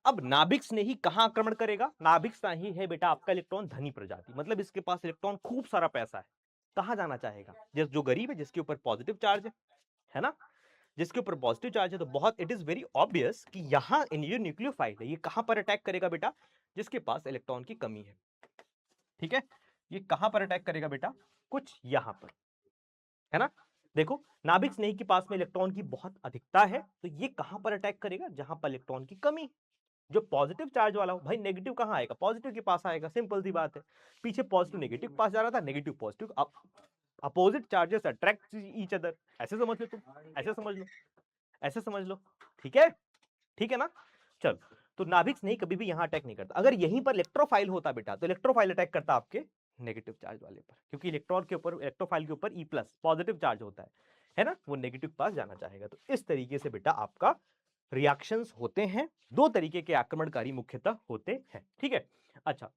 अब नाभिक स्नेही कहां आक्रमण करेगा? नाभिक स्नेही है बेटा आपका इलेक्ट्रॉन धनी प्रजाति, मतलब इसके पास इलेक्ट्रॉन खूब सारा पैसा है। कहां जाना चाहेगा? जो गरीब है, जिसके ऊपर पॉजिटिव चार्ज है ना, जिसके ऊपर पॉजिटिव चार्ज है, तो बहुत इट इज वेरी ऑब्वियस कि यहां इन ये न्यूक्लियोफाइल है, ये कहां पर अटैक करेगा बेटा? जिसके पास इलेक्ट्रॉन की कमी है। ठीक है, ये कहां पर अटैक करेगा बेटा? कुछ यहां पर, है ना। देखो, नाभिक स्नेही के पास में इलेक्ट्रॉन की बहुत अधिकता है, तो ये कहां पर अटैक करेगा? जहां पर इलेक्ट्रॉन की कमी, जो पॉजिटिव चार्ज वाला हो। भाई नेगेटिव कहां आएगा? पॉजिटिव के पास आएगा, सिंपल सी बात है। पीछे पॉजिटिव नेगेटिव के पास जा रहा था, negative positive, opposite charges attract each other, ऐसे समझ लो तुम, ऐसे समझ लो, ऐसे समझ लो। ठीक है, ठीक है ना। चलो, तो नाभिक स्नेही कभी भी यहां अटैक नहीं करता। अगर यहीं पर इलेक्ट्रोफाइल होता बेटा, तो इलेक्ट्रोफाइल अटैक करता आपके नेगेटिव चार्ज वाले पर, क्योंकि इलेक्ट्रॉन के ऊपर, इलेक्ट्रोफाइल के ऊपर ई प्लस पॉजिटिव चार्ज होता है ना, वो नेगेटिव पास जाना चाहेगा। तो इस तरीके से बेटा आपका रिएक्शंस होते हैं। दो तरीके के आक्रमणकारी मुख्यतः होते हैं। ठीक है, अच्छा,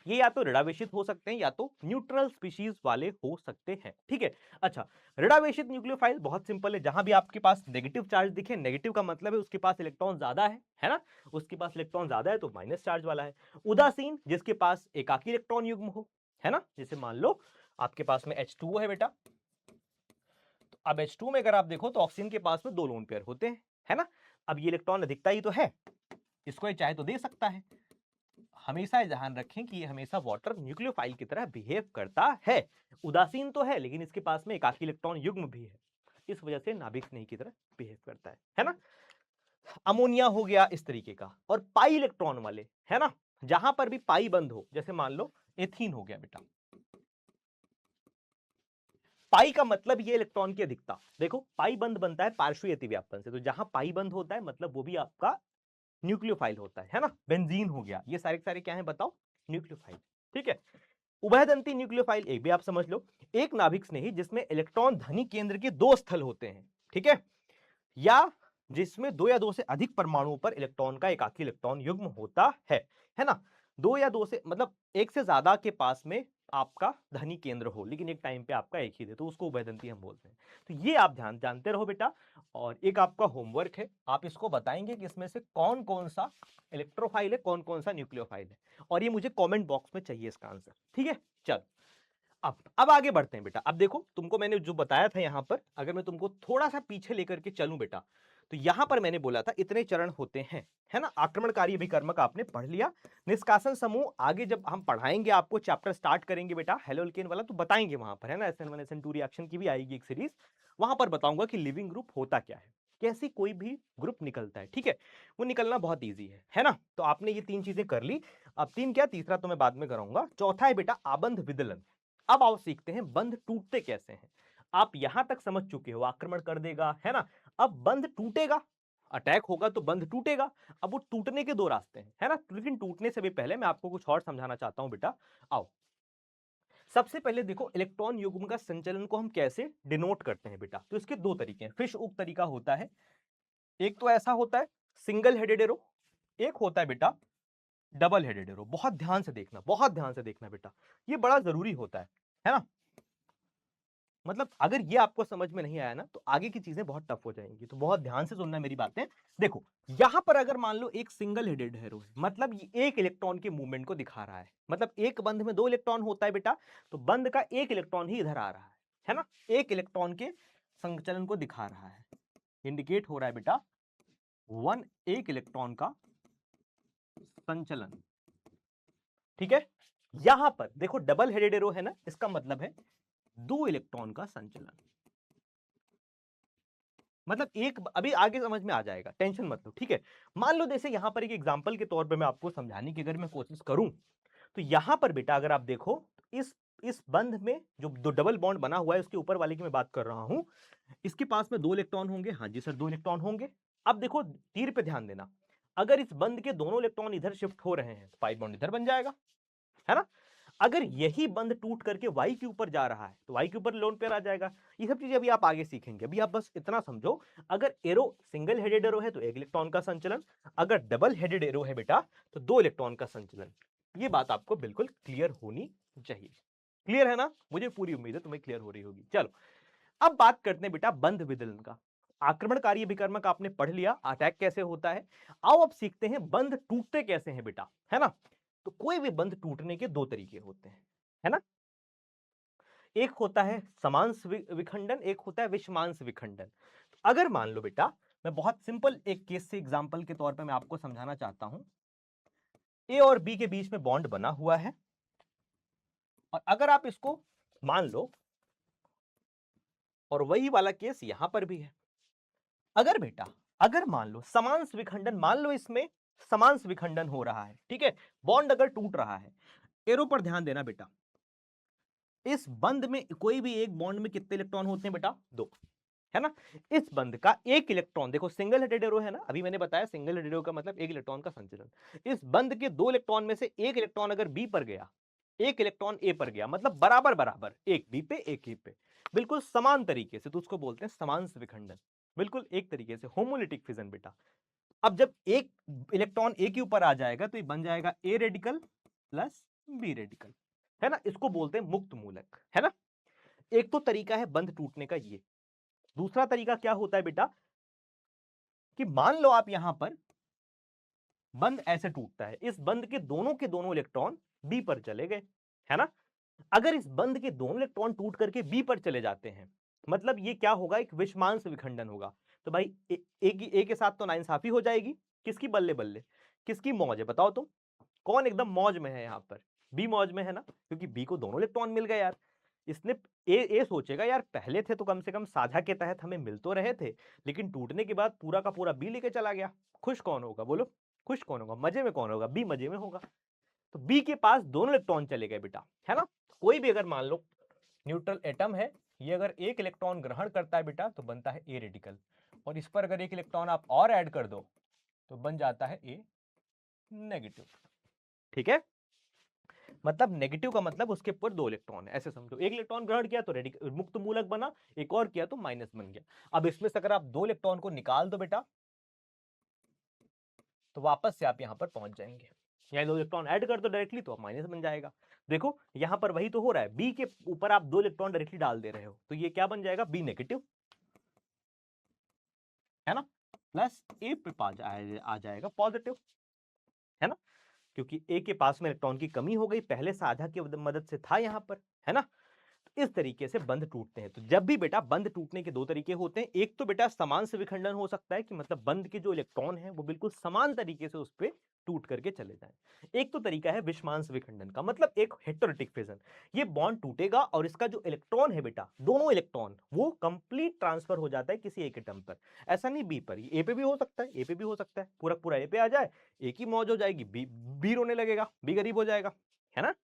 ये या तो ऋणावेशित हो सकते हैं या तो न्यूट्रल स्पीशीज वाले हो सकते हैं। ठीक है, अच्छा, ऋणावेशित न्यूक्लियोफाइल बहुत सिंपल है, जहां भी आपके पास नेगेटिव चार्ज दिखे, नेगेटिव का मतलब है उसके पास इलेक्ट्रॉन ज्यादा है ना, उसके पास इलेक्ट्रॉन ज्यादा है तो माइनस चार्ज वाला है। उदासीन, जिसके पास एकाकी इलेक्ट्रॉन युग्म हो, है ना, जैसे मान लो आपके पास में H2O है बेटा, तो अब H2 में अगर आप देखो तो ऑक्सीजन के पास में दो लोन पेयर होते हैं, है ना। अब ये इलेक्ट्रॉन अधिकता ही तो है, इसको ये चाहे तो दे सकता है। हमेशा ध्यान रखें कि ये हमेशा वाटर न्यूक्लियोफाइल की तरह बिहेव करता है। उदासीन तो है, लेकिन इसके पास में एकाकी इलेक्ट्रॉन युग्म भी है, इस वजह से नाभिक स्नेही की तरह बिहेव करता है ना। अमोनिया हो गया इस तरीके का, और पाई इलेक्ट्रॉन वाले, है ना, जहां पर भी पाई बंद हो, जैसे मान लो एथीन हो गया बेटा। पाई का मतलब ये इलेक्ट्रॉन की अधिकता। देखो, पाई बंद बनता है पार्श्वीय अतिव्यापन से, तो जहां पाई बंद होता है मतलब वो भी आपका न्यूक्लियोफाइल होता है ना। बेंजीन हो गया, ये सारे क्या है बताओ? न्यूक्लियोफाइल। ठीक है, उभयदंती न्यूक्लियोफाइल एक भी आप समझ लो, एक नाभिक स्नेही जिसमें इलेक्ट्रॉन धनी केंद्र के दो स्थल होते हैं, ठीक है, या जिसमें दो या दो से अधिक परमाणुओं पर इलेक्ट्रॉन का एकाकी इलेक्ट्रॉन युग्म होता है ना। दो या दो से मतलब एक से ज्यादा के पास में आपका धनी केंद्र हो, लेकिन एक टाइम पे आपका एक ही दे, तो उसको उभयदंती हम बोलते हैं। तो ये आप ध्यान जानते रहो बेटा। और एक आपका होमवर्क है, आप इसको बताएंगे कि इसमें से कौन कौन सा इलेक्ट्रोफाइल है, कौन कौन सा न्यूक्लियोफाइल है, और ये मुझे कमेंट बॉक्स में चाहिए इसका आंसर। ठीक है, चल अब आगे बढ़ते हैं बेटा। अब देखो, तुमको मैंने जो बताया था यहां पर, अगर मैं तुमको थोड़ा सा पीछे लेकर के चलूं बेटा, तो यहां पर मैंने बोला था इतने चरण होते हैं, है ना। आक्रमणकारी अभिकर्मक आपने पढ़ लिया। निष्कासन समूह आगे जब हम पढ़ाएंगे, आपको चैप्टर स्टार्ट करेंगे बेटा हेलो एल्केन वाला, तो बताएंगे वहां पर, है ना। SN1 SN2 रिएक्शन की भी आएगी एक सीरीज, वहां पर बताऊंगा कि लिविंग ग्रुप होता क्या है, कैसी कोई भी ग्रुप निकलता है। ठीक है, वो निकलना बहुत ईजी है ना। तो आपने ये तीन चीजें कर ली। अब तीन क्या, तीसरा तो मैं बाद में कराऊंगा। चौथा है बेटा आबंध विदलन। अब आओ सीखते हैं बंध टूटते कैसे हैं। आप यहां तक समझ चुके हो, आक्रमण कर देगा, है ना। अब बंध टूटेगा, अटैक होगा तो बंध टूटेगा। अब वो टूटने के दो रास्ते हैं, है ना, लेकिन टूटने से भी पहले मैं आपको कुछ और समझाना चाहता हूं बेटा। आओ, सबसे पहले देखो इलेक्ट्रॉन युग्म का संचलन को हम कैसे डिनोट करते हैं बेटा। तो इसके दो तरीके हैं। फिश उप तरीका होता है, एक तो ऐसा होता है सिंगल हेडेड एरो, एक होता है बेटा डबल हेडेड एरो। बहुत ध्यान से देखना, बहुत ध्यान से देखना बेटा, ये बड़ा जरूरी होता है ना। मतलब अगर ये आपको समझ में नहीं आया ना तो आगे की चीजें बहुत टफ हो जाएंगी, तो बहुत ध्यान से सुनना मेरी बातें। देखो यहां पर अगर मान लो एक सिंगल हेडेड एरो है, मतलब ये एक इलेक्ट्रॉन के मूवमेंट को दिखा रहा है, मतलब एक बंध में 2 इलेक्ट्रॉन होता है बेटा, तो बंध का एक इलेक्ट्रॉन ही इधर आ रहा है ना, एक इलेक्ट्रॉन के संचलन को दिखा रहा है, इंडिकेट हो रहा है बेटा एक इलेक्ट्रॉन का संचलन। ठीक है, यहां पर देखो डबल हेडेड एरो है ना, इसका मतलब है 2 इलेक्ट्रॉन का संचलन। मतलब एक, अभी आगे समझ में आ जाएगा, टेंशन मत लो। ठीक है, मान लो जैसे यहां पर एक एग्जांपल के तौर पे मैं आपको समझाने की अगर मैं कोशिश करूं, तो यहां पर बेटा अगर आप देखो तो इस बंध में जो दो डबल बॉन्ड बना हुआ है, उसके ऊपर वाले की मैं बात कर रहा हूं, इसके पास में 2 इलेक्ट्रॉन होंगे। हाँ जी सर, 2 इलेक्ट्रॉन होंगे। अब देखो तीर पे ध्यान देना, अगर इस बंध के दोनों इलेक्ट्रॉन इधर शिफ्ट हो रहे हैं तो पाई बॉन्ड इधर बन जाएगा, है ना। अगर यही बंध टूट करके वाई के ऊपर जा रहा है तो वाई के ऊपर लोन पेयर आ जाएगा। ये सब चीजें अभी आप आगे सीखेंगे, अभी आप बस इतना समझो, अगर एरो सिंगल हेडेड एरो है तो 1 इलेक्ट्रॉन का संचलन, अगर डबल हेडेड एरो है बेटा तो 2 इलेक्ट्रॉन का संचलन। ये बात आपको बिल्कुल क्लियर होनी चाहिए। क्लियर है ना, मुझे पूरी उम्मीद है तुम्हें क्लियर हो रही होगी। चलो अब बात करते हैं बेटा बंध विदलन का। आक्रमणकारी अभिकर्मक आपने पढ़ लिया, अटैक कैसे होता है। आओ अब सीखते हैं बंध टूटते कैसे हैं बेटा, है ना। तो कोई भी बंध टूटने के 2 तरीके होते हैं, है ना। एक होता है समांश विखंडन, एक होता है विषमांश विखंडन। तो अगर मान लो बेटा, मैं बहुत सिंपल एक केस से एग्जांपल के तौर पे मैं आपको समझाना चाहता हूं। ए और बी के बीच में बॉन्ड बना हुआ है, और अगर आप इसको मान लो, और वही वाला केस यहां पर भी है। अगर बेटा, अगर मान लो समांश विखंडन, मान लो इसमें समांश विखंडन हो रहा है, ठीक है, बॉन्ड अगर टूट रहा है, एरो पर ध्यान देना बेटा, इस बंध में कोई भी एक बॉन्ड में कितने इलेक्ट्रॉन होते हैं बेटा, 2, है ना। इस बंध का एक इलेक्ट्रॉन, देखो सिंगल हेडेड एरो है ना, अभी मैंने बताया सिंगल हेडेड एरो का मतलब एक इलेक्ट्रॉन का संचलन। इस बंध के 2 इलेक्ट्रॉन में से एक इलेक्ट्रॉन अगर बी पर गया, एक इलेक्ट्रॉन ए पर गया, मतलब बराबर बराबर, एक बी पे एक ए पे, बिल्कुल समान तरीके से, तो उसको बोलते हैं समांश विखंडन। बिल्कुल एक तरीके से होमोलिटिक फिजन बेटा। अब जब एक इलेक्ट्रॉन ए के ऊपर आ जाएगा तो ये बन जाएगा A radical plus B radical, है ना। इसको बोलते हैं मुक्त मूलक, है ना। एक तो तरीका है बंध टूटने का ये। दूसरा तरीका क्या होता है बेटा, कि मान लो आप यहां पर बंध ऐसे टूटता है, इस बंध के दोनों इलेक्ट्रॉन बी पर चले गए, है ना। अगर इस बंध के दोनों इलेक्ट्रॉन टूट करके बी पर चले जाते हैं, मतलब ये क्या होगा, एक विषमांश विखंडन होगा। तो भाई ए के साथ तो नाइंसाफी हो जाएगी। किसकी बल्ले बल्ले, किसकी मौज है बताओ तुम, कौन एकदम मौज में है यहां पर, बी मौज में है ना, क्योंकि बी को दोनों इलेक्ट्रॉन मिल गए यार। इसने ए सोचेगा यार पहले थे तो कम से कम साझा के तहत हमें मिल तो रहे थे, लेकिन टूटने के बाद पूरा का पूरा बी लेके चला गया। खुश कौन होगा बोलो, खुश कौन होगा, मजे में कौन होगा, बी मजे में होगा। तो बी के पास दोनों इलेक्ट्रॉन चले गए बेटा, है ना। कोई भी अगर मान लो न्यूट्रल एटम है, ये अगर एक इलेक्ट्रॉन ग्रहण करता है बेटा तो बनता है ए रेडिकल, और इस पर अगर एक इलेक्ट्रॉन आप और ऐड कर दो तो बन जाता है ए नेगेटिव। ठीक है, मतलब नेगेटिव का मतलब उसके ऊपर 2 इलेक्ट्रॉन है, ऐसे समझो। एक इलेक्ट्रॉन ग्रहण किया तो रेडिकल मुक्त मूलक बना, एक और किया तो माइनस बन गया। अब इसमें से अगर आप 2 इलेक्ट्रॉन को निकाल दो बेटा, तो वापस से आप यहां पर पहुंच जाएंगे। यहाँ 2 इलेक्ट्रॉन ऐड कर दो डायरेक्टली तो आप माइनस बन जाएगा। देखो यहां पर वही तो हो रहा है, बी के ऊपर आप 2 इलेक्ट्रॉन डायरेक्टली डाल दे रहे हो, तो ये क्या बन जाएगा, बी नेगेटिव, है ना, प्लस ए पे आ जाएगा पॉजिटिव, है ना, क्योंकि ए के पास में इलेक्ट्रॉन की कमी हो गई, पहले साझा की मदद से था यहां पर, है ना। इस तरीके से बंध टूटते हैं। तो जब भी बेटा बंध टूटने के 2 तरीके होते हैं, एक तो बेटा समांश विखंडन हो सकता है, कि मतलब बंध के जो इलेक्ट्रॉन है वो बिल्कुल समान तरीके से उस पे टूट करके चले जाएं। एक तो तरीका है विषमांश विखंडन का, मतलब एक हेटेरोटिक फिजन, ये बॉन्ड टूटेगा और इसका जो इलेक्ट्रॉन है बेटा, दोनों इलेक्ट्रॉन वो कंप्लीट ट्रांसफर हो जाता है किसी एक एटम पर। ऐसा नहीं बी पर, ए पे भी हो सकता है, ए पे भी हो सकता है, पूरा पूरा ए पे आ जाए, एक ही मौज हो जाएगी, बी रोने लगेगा, बी गरीब हो जाएगा, है ना,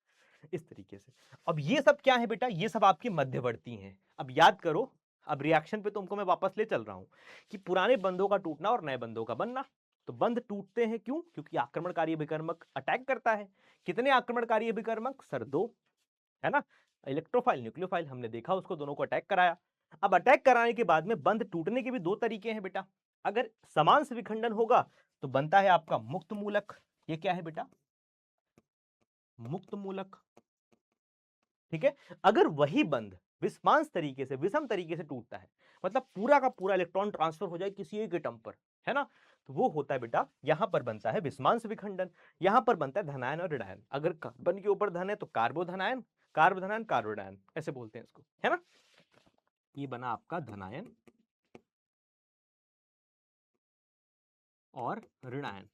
इस तरीके से। अब ये सब क्या है बेटा, ये सब आपके मध्यवर्ती हैं। अब याद करो, अब रिएक्शन पे तुमको मैं वापस ले चल रहा हूं, कि पुराने बंधों का टूटना और नए बंधों का बनना। तो बंध टूटते हैं क्यों, क्योंकि आक्रमणकारी अभिकर्मक अटैक करता है। कितने आक्रमणकारी अभिकर्मक सर, 2, है ना। इलेक्ट्रोफाइल न्यूक्लियोफाइल हमने देखा, उसको दोनों को अटैक कराया। अब अटैक कराने के बाद में बंध टूटने के भी 2 तरीके हैं बेटा। अगर समांश विखंडन होगा तो बनता है आपका मुक्त मूलक, ये क्या है बेटा, मुक्त मूलक। ठीक है, अगर वही बंध विषमांस तरीके से, विषम तरीके से टूटता है, मतलब पूरा का पूरा इलेक्ट्रॉन ट्रांसफर हो जाए किसी एक एटम पर, है ना, तो वो होता है बेटा, यहां पर बनता है विषमांस विखंडन। यहां पर बनता है धनायन और ऋणायन। अगर कार्बन के ऊपर धन है तो कार्बोधनायन, कार्बोधनायन कार्बोनायन ऐसे बोलते हैं इसको, है ना। ये बना आपका धनायन और ऋणायन,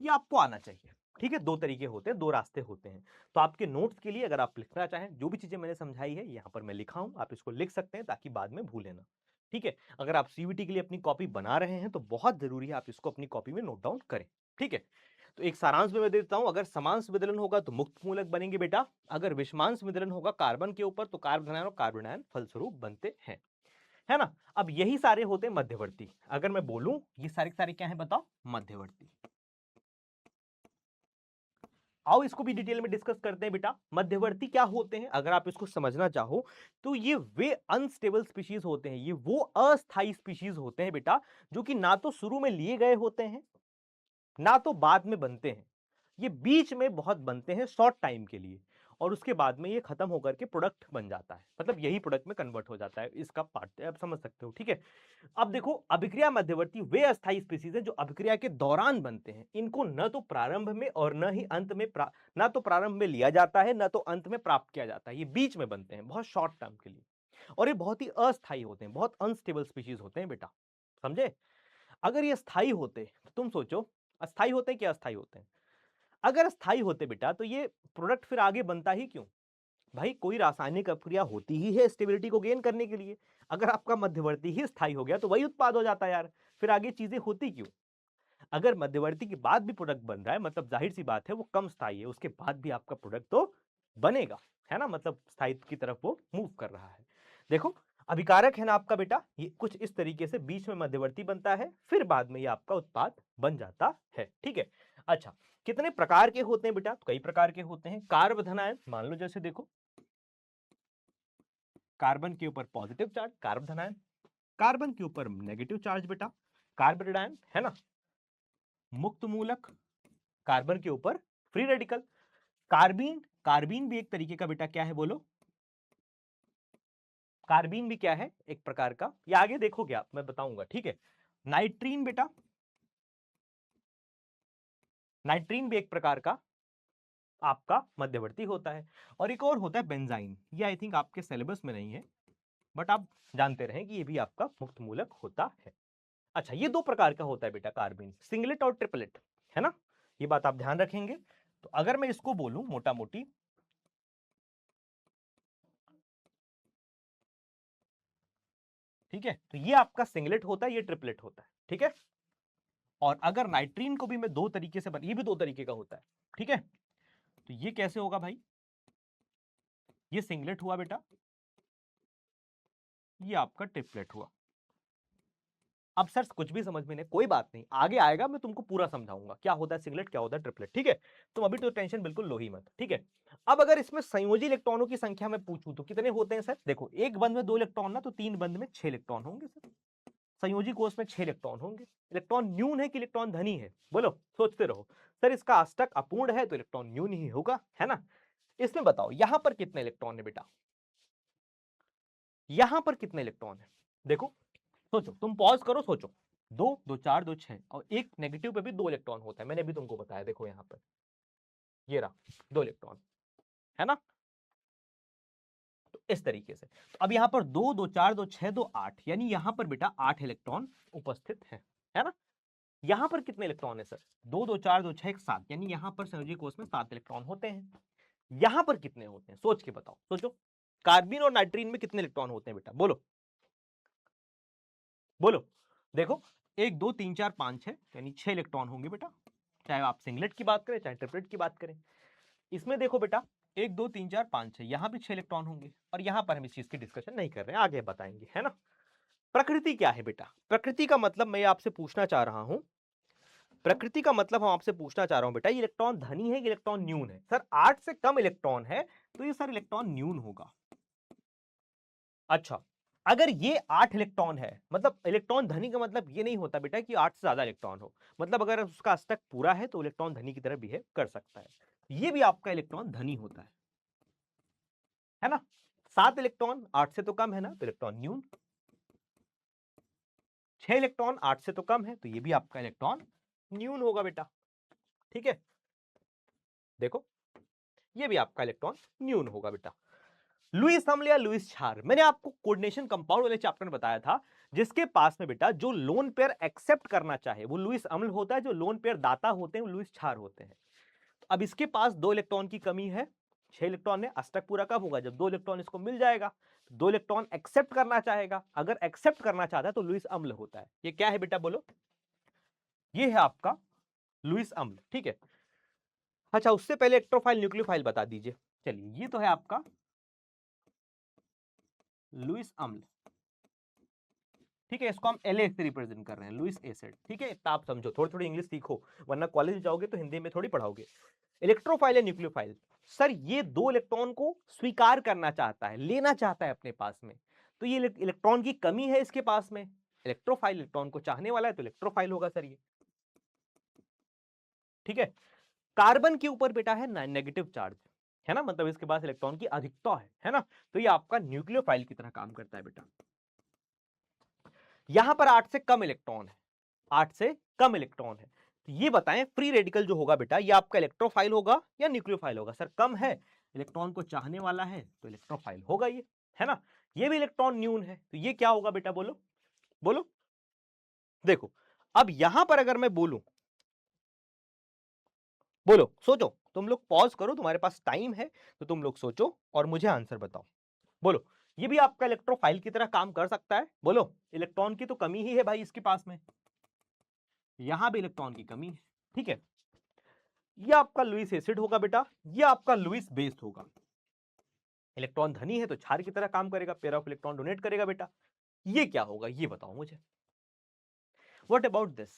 ये आपको आना चाहिए, ठीक है। दो तरीके होते हैं, दो रास्ते होते हैं। तो आपके नोट्स के लिए अगर आप लिखना चाहें, जो भी चीजें मैंने समझाई है यहां पर मैं लिखा हूं, आप इसको लिख सकते हैं ताकि बाद में भूलें ना, ठीक है। अगर आप सीवीटी के लिए अपनी कॉपी बना रहे हैं तो बहुत जरूरी है आप इसको अपनी कॉपी में नोट डाउन करें, ठीक है। तो एक सारांश में मैं देता हूं, अगर समांश विदलन होगा तो मुक्त मूलक बनेंगे बेटा, अगर विषमांश विदलन होगा कार्बन के ऊपर तो कार्बोधनायन और कार्बोनायन फलस्वरूप बनते हैं, है ना। अब यही सारे होते हैं मध्यवर्ती। अगर मैं बोलूं ये सारे क्या है बताओ, मध्यवर्ती। आओ इसको भी डिटेल में डिस्कस करते हैं बेटा। मध्यवर्ती क्या होते हैं अगर आप इसको समझना चाहो तो ये वे अनस्टेबल स्पीशीज होते हैं, ये वो अस्थायी स्पीशीज होते हैं बेटा, जो कि ना तो शुरू में लिए गए होते हैं ना तो बाद में बनते हैं। ये बीच में बहुत बनते हैं शॉर्ट टाइम के लिए, और उसके बाद में ये खत्म होकर के प्रोडक्ट बन जाता है, मतलब यही प्रोडक्ट में कन्वर्ट हो जाता है। इसका पार्ट आप समझ सकते हो, ठीक है। अब देखो, अभिक्रिया मध्यवर्ती वे अस्थायी स्पीशीज हैं जो अभिक्रिया के दौरान बनते हैं। इनको न तो प्रारंभ में और न ही अंत में ना तो प्रारंभ में लिया जाता है न तो अंत में प्राप्त किया जाता है, ये बीच में बनते हैं बहुत शॉर्ट टर्म के लिए, और ये बहुत ही अस्थायी होते हैं, बहुत अनस्टेबल स्पीशीज होते हैं बेटा, समझे। अगर ये स्थायी होते तो तुम सोचो, अस्थायी होते हैं क्या अस्थायी होते हैं। अगर स्थायी होते बेटा तो ये प्रोडक्ट फिर आगे बनता ही क्यों। भाई कोई रासायनिक अभिक्रिया होती ही है स्टेबिलिटी को गेन करने के लिए, अगर आपका मध्यवर्ती ही स्थायी हो गया तो वही उत्पाद हो जाता है यार, फिर आगे चीजें होती क्यों। अगर मध्यवर्ती के बाद भी प्रोडक्ट बन रहा है मतलब जाहिर सी बात है वो कम स्थायी है, उसके बाद भी आपका प्रोडक्ट तो बनेगा, है ना, मतलब स्थायित्व की तरफ वो मूव कर रहा है। देखो अभिकारक है ना आपका बेटा, ये कुछ इस तरीके से बीच में मध्यवर्ती बनता है, फिर बाद में ये आपका उत्पाद बन जाता है, ठीक है। अच्छा, कितने प्रकार के होते हैं बेटा, तो कई प्रकार के होते हैं। कार्बोधनायन मान लो, जैसे देखो कार्बन के ऊपर पॉजिटिव चार्ज कार्बोधनायन, कार्बन के ऊपर नेगेटिव चार्ज बेटा कार्बोरेडायन, है ना। मुक्त मूलक, कार्बन के ऊपर फ्री रेडिकल। कार्बीन, कार्बीन भी एक तरीके का बेटा क्या है बोलो, कार्बीन भी क्या है एक प्रकार का, ये आगे देखोगे आप मैं बताऊंगा, ठीक है। नाइट्रीन बेटा, नाइट्रीन भी एक प्रकार का आपका मध्यवर्ती होता है। और एक और होता है बेंजाइन, ये आई थिंक आपके सिलेबस में नहीं है बट आप जानते रहें कि ये भी आपका मुक्त मूलक होता है। अच्छा, ये दो प्रकार का होता है बेटा कार्बीन, सिंगलेट और ट्रिपलेट, है ना, ये बात आप ध्यान रखेंगे। तो अगर मैं इसको बोलूं मोटा मोटी, ठीक है, तो ये आपका सिंगलेट होता है, ये ट्रिपलेट होता है, ठीक है। और अगर नाइट्रीन को भी मैं दो तरीके से ये भी दो तरीके का होता है, ठीक है। तो ये कैसे होगा भाई, ये सिंगलेट हुआ बेटा, ये आपका ट्रिपलेट हुआ। अब सर कुछ भी समझ में नहीं, कोई बात नहीं, आगे आएगा मैं तुमको पूरा समझाऊंगा क्या होता है सिंगलेट क्या होता है ट्रिपलेट, ठीक है। तुम अभी तो टेंशन बिल्कुल लो ही मत, ठीक है। अब अगर इसमें संयोजी इलेक्ट्रॉनों की संख्या मैं पूछूं तो कितने होते हैं सर, देखो एक बंद में 2 इलेक्ट्रॉन ना, तो 3 बंद में 6 इलेक्ट्रॉन होंगे सर, संयोजी कोष में 6 इलेक्ट्रॉन होंगे। इलेक्ट्रॉन न्यून है कि इलेक्ट्रॉन धनी है, बोलो सोचते रहो। सर इसका अष्टक अपूर्ण है तो इलेक्ट्रॉन न्यून ही होगा, है ना। इसमें बताओ यहां पर कितने इलेक्ट्रॉन है बेटा, यहां पर कितने इलेक्ट्रॉन है, देखो सोचो, तुम पॉज करो सोचो। दो दो चार दो छह, और एक नेगेटिव पे भी 2 इलेक्ट्रॉन होता है, मैंने भी तुमको बताया, देखो यहां पर ये रहा 2 इलेक्ट्रॉन, है ना। तो इस तरीके से, तो अब यहां पर 2 2 4 2 6 2 8, यानी यहां पर बेटा 8 इलेक्ट्रॉन उपस्थित है ना। यहां पर कितने इलेक्ट्रॉन है सर, 2 2 4 2 6 7, यानी यहां पर संयोजी कोष में 7 इलेक्ट्रॉन होते हैं। यहां पर कितने होते हैं सोच के बताओ, सोचो कार्बन और नाइट्रीन में कितने इलेक्ट्रॉन होते हैं बेटा, बोलो बोलो। देखो 1 2 3 4 5 6, यानी 6 इलेक्ट्रॉन होंगे बेटा, चाहे आप सिंगलेट की बात करें चाहे ट्रिपलेट की बात करें। इसमें देखो बेटा 1 2 3 4 5 6, यहां भी 6 इलेक्ट्रॉन होंगे, और यहां पर हम इस चीज की डिस्कशन नहीं कर रहे हैं, आगे बताएंगे, है ना। प्रकृति क्या है बेटा, प्रकृति का मतलब मैं आपसे पूछना चाह रहा हूं, प्रकृति का मतलब हम आपसे पूछना चाह रहा हूं बेटा, ये इलेक्ट्रॉन धनी है कि इलेक्ट्रॉन न्यून है। सर 8 से कम इलेक्ट्रॉन है तो ये सर इलेक्ट्रॉन न्यून होगा। अच्छा, अगर ये 8 इलेक्ट्रॉन है, मतलब इलेक्ट्रॉन धनी का मतलब ये नहीं होता बेटा कि 8 से ज्यादा इलेक्ट्रॉन हो, मतलब अगर उसका अष्टक पूरा है तो इलेक्ट्रॉन धनी की तरह बिहेव कर सकता है, ये भी आपका इलेक्ट्रॉन धनी होता है ना। 7 इलेक्ट्रॉन 8 से तो कम है ना, तो इलेक्ट्रॉन न्यून। 6 इलेक्ट्रॉन 8 से तो कम है, तो ये भी आपका इलेक्ट्रॉन न्यून होगा बेटा। ठीक है, देखो ये भी आपका इलेक्ट्रॉन न्यून होगा बेटा। लुईस अम्ल या लुईस क्षार, मैंने आपको कोऑर्डिनेशन कंपाउंड वाले चैप्टर में बताया था, जिसके पास में बेटा जो लोन पेयर एक्सेप्ट करना चाहे वो लुईस अम्ल होता है, जो लोन पेयर दाता होते हैं वो लुईस क्षार होते हैं। तो अब इसके पास 2 इलेक्ट्रॉन की कमी है, 6 इलेक्ट्रॉन है, अष्टक पूरा कब होगा, जब 2 इलेक्ट्रॉन इसको मिल जाएगा। 2 इलेक्ट्रॉन एक्सेप्ट करना चाहेगा, अगर एक्सेप्ट करना चाहता है तो लुईस अम्ल होता है। ये क्या है बेटा बोलो, ये है आपका लुईस अम्ल। ठीक है, अच्छा उससे पहले इलेक्ट्रोफाइल न्यूक्लियोफाइल बता दीजिए। चलिए ये तो है आपका लुईस अम्ल। ठीक है, इसको हम एल से रिप्रेजेंट कर रहे हैं, लुईस एसिड। ठीक है, इतना आप समझो, थोड़ी थोड़ी इंग्लिश सीखो, वरना कॉलेज जाओगे तो हिंदी में थोड़ी पढ़ाओगे। इलेक्ट्रोफाइल या न्यूक्लियोफाइल, सर ये 2 इलेक्ट्रॉन को स्वीकार करना चाहता है, लेना चाहता है अपने पास में, तो ये इलेक्ट्रॉन की कमी है इसके पास में। इलेक्ट्रोफाइल इलेक्ट्रॉन को चाहने वाला है, तो इलेक्ट्रोफाइल होगा सर ये। ठीक है, कार्बन के ऊपर बेटा है नेगेटिव चार्ज, है ना, मतलब इसके पास इलेक्ट्रॉन की अधिकता है ना, तो ये आपका न्यूक्लियोफाइल की तरह काम करता है बेटा। यहां पर 8 से कम इलेक्ट्रॉन है, 8 से कम इलेक्ट्रॉन है, तो ये बताएं फ्री रेडिकल जो होगा बेटा, ये आपका इलेक्ट्रोफाइल होगा या न्यूक्लियोफाइल होगा। सर कम है, इलेक्ट्रॉन को चाहने वाला है, तो इलेक्ट्रोफाइल होगा ये, है ना। ये भी इलेक्ट्रॉन न्यून है, तो ये क्या होगा बेटा बोलो, बोलो। देखो अब यहां पर अगर मैं बोलूं, बोलो सोचो, तुम लोग पॉज करो, तुम्हारे पास टाइम है, तो तुम लोग सोचो और मुझे आंसर बताओ। बोलो, ये भी आपका इलेक्ट्रोफाइल की तरह काम कर सकता है, बोलो। इलेक्ट्रॉन की तो कमी ही है भाई इसके पास में, यहां भी इलेक्ट्रॉन की कमी है। ठीक है, ये आपका लुईस एसिड होगा बेटा, ये आपका लुईस बेस होगा। इलेक्ट्रॉन धनी है तो क्षार की तरह काम करेगा, पेयर ऑफ इलेक्ट्रॉन डोनेट करेगा बेटा। ये क्या होगा ये बताओ मुझे। व्हाट अबाउट दिस,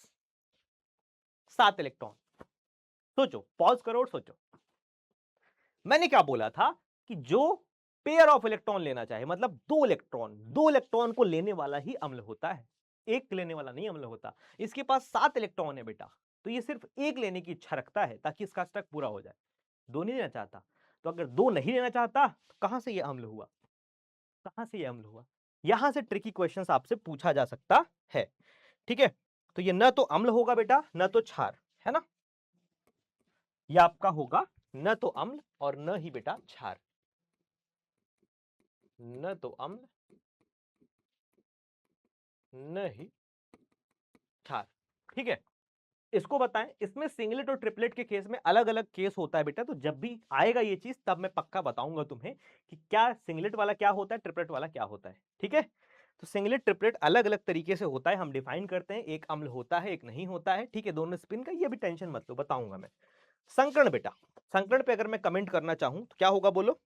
7 इलेक्ट्रॉन, सोचो, पॉज करो और सोचो। मैंने क्या बोला था कि जो पेयर ऑफ इलेक्ट्रॉन लेना चाहे, मतलब 2 इलेक्ट्रॉन को लेने वाला ही अम्ल होता है, एक लेने वाला नहीं अम्ल होता। इसके पास 7 इलेक्ट्रॉन है बेटा, तो ये सिर्फ एक लेने की इच्छा रखता है ताकि इसका स्टक पूरा हो जाए, 2 नहीं लेना चाहता। तो अगर 2 नहीं लेना चाहता तो कहां से ये अम्ल हुआ, कहां से ये अम्ल हुआ। यहां से ट्रिकी क्वेश्चंस आपसे पूछा जा सकता है। ठीक है, तो ये न तो अम्ल होगा बेटा, न तो क्षार, है ना, ये आपका होगा न तो अम्ल और न ही बेटा क्षार, न तो अम्ल न ही क्षार। ठीक है, इसको बताएं, इसमें सिंगलेट और ट्रिपलेट के केस में अलग अलग केस होता है बेटा, तो जब भी आएगा ये चीज तब मैं पक्का बताऊंगा तुम्हें कि क्या सिंगलेट वाला क्या होता है, ट्रिपलेट वाला क्या होता है। ठीक है, तो सिंगलेट ट्रिपलेट अलग अलग तरीके से होता है, हम डिफाइन करते हैं, एक अम्ल होता है एक नहीं होता है। ठीक है, दोनों स्पिन का, ये भी टेंशन मत लो, बताऊंगा मैं। संकरण बेटा, संकरण पे अगर मैं कमेंट करना चाहूं तो क्या होगा बोलो।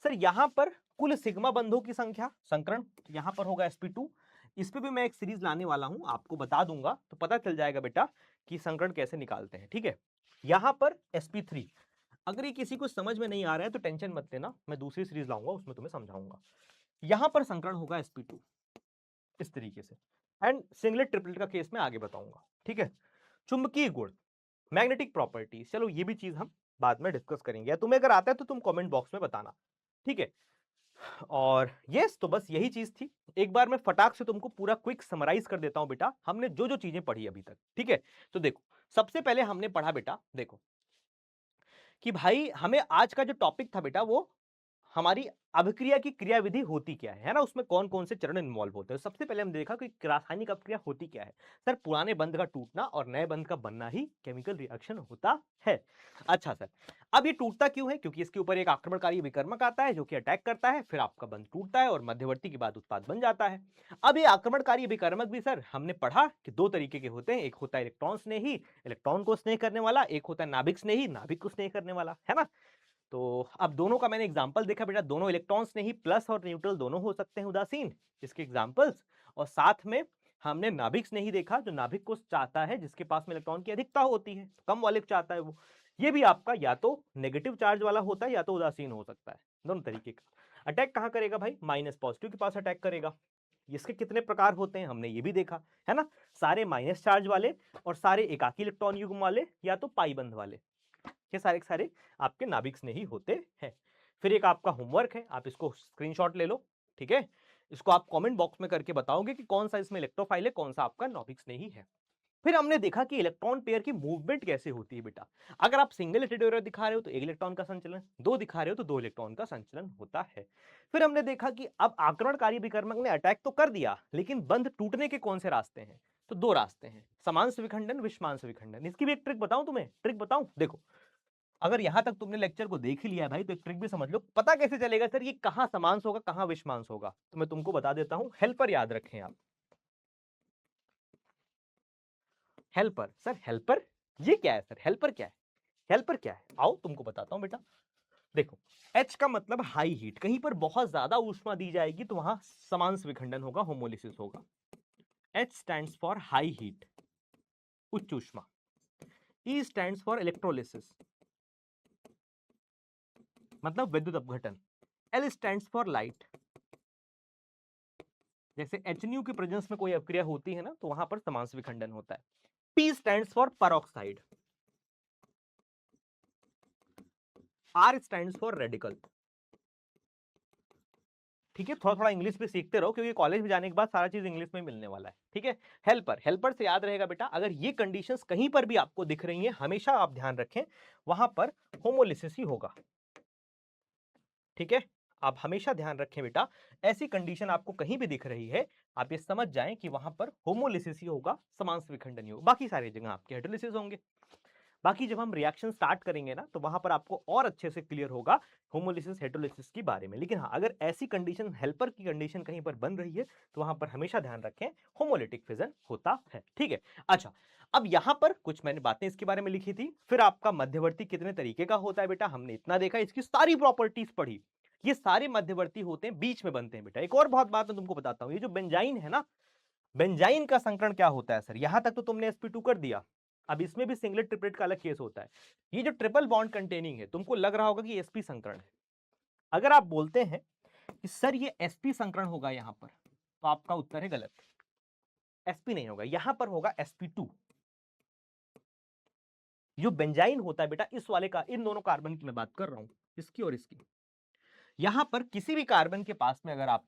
सर यहां पर कुल सिग्मा बंधों की संख्या, संकरण यहां पर होगा sp2। इस पे भी मैं एक सीरीज लाने वाला हूं, आपको बता दूंगा, तो पता चल जाएगा बेटा कि संकरण कैसे निकालते हैं। ठीक है, यहां पर sp3, अगर ये किसी को समझ में नहीं आ रहा है तो टेंशन मत लेना, मैं दूसरी सीरीज लाऊंगा उसमें तुम्हें समझाऊंगा। यहां पर संकरण होगा sp2 इस तरीके से, एंड सिंगलेट ट्रिपलेट का केस में आगे बताऊंगा। ठीक है, चुंबकीय गुण, मैग्नेटिक प्रॉपर्टीज, चलो ये भी चीज हम बाद में डिस्कस करेंगे, या तुम्हें अगर आता है तो तुम कमेंट बॉक्स में बताना। ठीक है, और यस, तो बस यही चीज थी। एक बार मैं फटाक से तुमको पूरा क्विक समराइज कर देता हूं बेटा, हमने जो जो चीजें पढ़ी अभी तक। ठीक है, तो देखो सबसे पहले हमने पढ़ा बेटा, देखो कि भाई हमें आज का जो टॉपिक था बेटा, वो हमारी अभिक्रिया की क्रियाविधि होती क्या है ना, उसमें कौन कौन से चरण इन्वॉल्व होते हैं। सबसे पहले हम देखा कि रासायनिक अभिक्रिया होती क्या है। सर पुराने बंध का टूटना और नए बंध का बनना ही केमिकल रिएक्शन होता है। अच्छा सर, अब ये टूटता क्यों है, क्योंकि इसके ऊपर एक आक्रमणकारी विकर्मक आता है जो कि अटैक करता है, फिर आपका बंध टूटता है और मध्यवर्ती के बाद उत्पाद बन जाता है। अब ये आक्रमणकारी विकर्मक भी सर हमने पढ़ा कि 2 तरीके के होते हैं, एक होता है इलेक्ट्रॉन स्नेही, इलेक्ट्रॉन को स्नेह करने वाला, एक होता है नाभिक स्नेही, नाभिक को स्नेह करने वाला, है ना। तो अब दोनों का मैंने एग्जांपल देखा बेटा, दोनों इलेक्ट्रॉन्स ने ही प्लस और न्यूट्रल दोनों हो सकते हैं उदासीन, इसके एग्जांपल्स। और साथ में हमने नाभिक ने ही देखा, जो नाभिक को चाहता है जिसके पास में इलेक्ट्रॉन की अधिकता होती है, कम वाले को चाहता है वो। ये भी आपका या तो नेगेटिव चार्ज वाला होता है या तो उदासीन हो सकता है, दोनों तरीके का। अटैक कहां करेगा भाई, माइनस पॉजिटिव के पास अटैक करेगा। इसके कितने प्रकार होते हैं हमने ये भी देखा, है ना, सारे माइनस चार्ज वाले और सारे एकाकी इलेक्ट्रॉन युग्म वाले, या तो पाई बंध वाले, ये सारे के सारे आपके नाभिक स्नेही होते हैं। फिर एक आपका होमवर्क है, आप इसको स्क्रीनशॉट ले लो, ठीक है। इसको आप कमेंट बॉक्स में करके बताओगे कि कौन सा इसमें इलेक्ट्रोफाइल है, कौन सा आपका नॉभिक स्नेही है। फिर हमने देखा कि इलेक्ट्रॉन पेयर की मूवमेंट कैसे होती है बेटा। अगर आप सिंगल हेटेरोड दिखा रहे हो तो एक इलेक्ट्रॉन का संचलन, दो दिखा रहे हो तो दो इलेक्ट्रॉन का संचलन होता है। फिर हमने देखा कि अब आक्रमणकारी विकर्मक ने अटैक तो कर दिया, लेकिन बंध टूटने के कौन से रास्ते हैं। तो दो रास्ते हैं, समांश विखंडन, विषमांश विखंडन। इसकी भी एक ट्रिक बताऊं तुम्हें, ट्रिक बताऊं, देखो अगर यहां तक तुमने लेक्चर को देख ही लिया है भाई, तो एक ट्रिक भी समझ लो। पता कैसे चलेगा सर ये कहां समांश होगा कहां विषमांश होगा, तो मैं तुमको बता देता हूं। हेल्पर याद रखें आप, हेल्पर। सर हेल्पर ये क्या है, सर हेल्पर क्या है, हेल्पर क्या है, आओ तुमको बताता हूं बेटा। देखो H का मतलब हाई हीट, कहीं पर बहुत ज्यादा ऊष्मा दी जाएगी तो वहां समांश विखंडन होगा, होमोलिसिस होगा। H stands for high heat, उच्च ऊष्मा। E स्टैंड्स फॉर इलेक्ट्रोलिसिस, मतलब विद्युत अपघटन। L स्टैंड्स फॉर लाइट, जैसे HNu की प्रेजेंस में कोई अपक्रिया होती है ना तो वहां पर समांश विखंडन होता है। P stands for peroxide, R stands for radical. ठीक है, थोड़ा थोड़ा इंग्लिश भी सीखते रहो क्योंकि कॉलेज में जाने के बाद सारा चीज इंग्लिश में मिलने वाला है। ठीक है, हेल्पर, हेल्पर से याद रहेगा बेटा, अगर ये कंडीशंस कहीं पर भी आपको दिख रही हैं हमेशा आप ध्यान रखें वहां पर होमोलिसिस ही होगा। ठीक है, आप हमेशा ध्यान रखें बेटा, ऐसी कंडीशन आपको कहीं भी दिख रही है आप ये समझ जाएं कि वहां पर होमोलिसिस ही होगा, समांश विखंडन ही होगा। बाकी सारी जगह आपके हेटेरोलिसिस होंगे। बाकी जब हम रिएक्शन स्टार्ट करेंगे ना तो वहां पर आपको और अच्छे से क्लियर होगा होमोलिसिस हेटेरोलिसिस के बारे में। लेकिन हाँ, अगर ऐसी कंडीशन, हेल्पर की कंडीशन कहीं पर बन रही है तो वहां पर हमेशा ध्यान रखें होमोलिटिक फिजन होता है। ठीक है, अच्छा अब यहां पर कुछ मैंने बातें इसके बारे में लिखी थी। फिर आपका मध्यवर्ती कितने तरीके का होता है बेटा, हमने इतना देखा, इसकी सारी प्रॉपर्टीज पढ़ी। ये सारे मध्यवर्ती होते हैं, बीच में बनते हैं बेटा। एक और बहुत बात मैं तुमको बताता हूं, ये जो बेंजाइन है ना, बेंजाइन का संकरण क्या होता है सर, यहां तक तो तुमने sp2 कर दिया। अब इसमें भी सिंगलेट ट्रिपलेट का अलग केस होता है। ये जो ट्रिपल बॉन्ड कंटेनिंग है, तुमको लग रहा होगा कि sp संकरण है। अगर आप बोलते हैं कि सर ये sp संकरण होगा यहां पर, तो आपका उत्तर है गलत। sp नहीं होगा, यहां पर होगा sp2। जो बेंजाइन होता है बेटा, इस वाले का, इन दोनों कार्बन की मैं बात कर रहा हूं, इसकी और इसकी। यहां पर किसी भी कार्बन के पास में अगर आप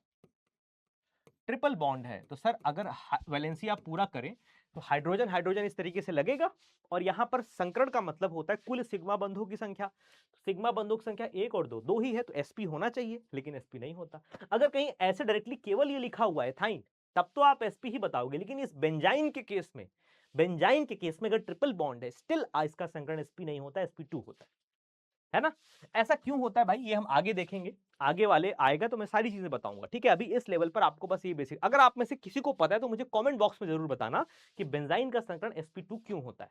ट्रिपल बॉन्ड है तो सर अगर वैलेंसी आप पूरा करें तो हाइड्रोजन हाइड्रोजन इस तरीके से लगेगा, और यहां पर संकरण का मतलब होता है कुल सिग्मा बंधों की संख्या। सिग्मा बंधों की संख्या एक और दो, दो ही है तो sp होना चाहिए, लेकिन sp नहीं होता। अगर कहीं ऐसे डायरेक्टली केवल ये लिखा हुआ है थाइन, तब तो आप sp ही बताओगे। लेकिन इस बेंजाइन के केस में, बेंजाइन के केस में अगर ट्रिपल बॉन्ड है स्टिल इसका संकरण sp नहीं होता, sp2 होता है ना। ऐसा क्यों होता है भाई, ये हम आगे देखेंगे, आगे वाले आएगा तो मैं सारी चीजें बताऊंगा। ठीक है, अभी इस लेवल पर आपको बस ये बेसिक, अगर आप में से किसी को पता है तो मुझे कमेंट बॉक्स में जरूर बताना कि बेंजाइन का संकरण sp2 क्यों होता है,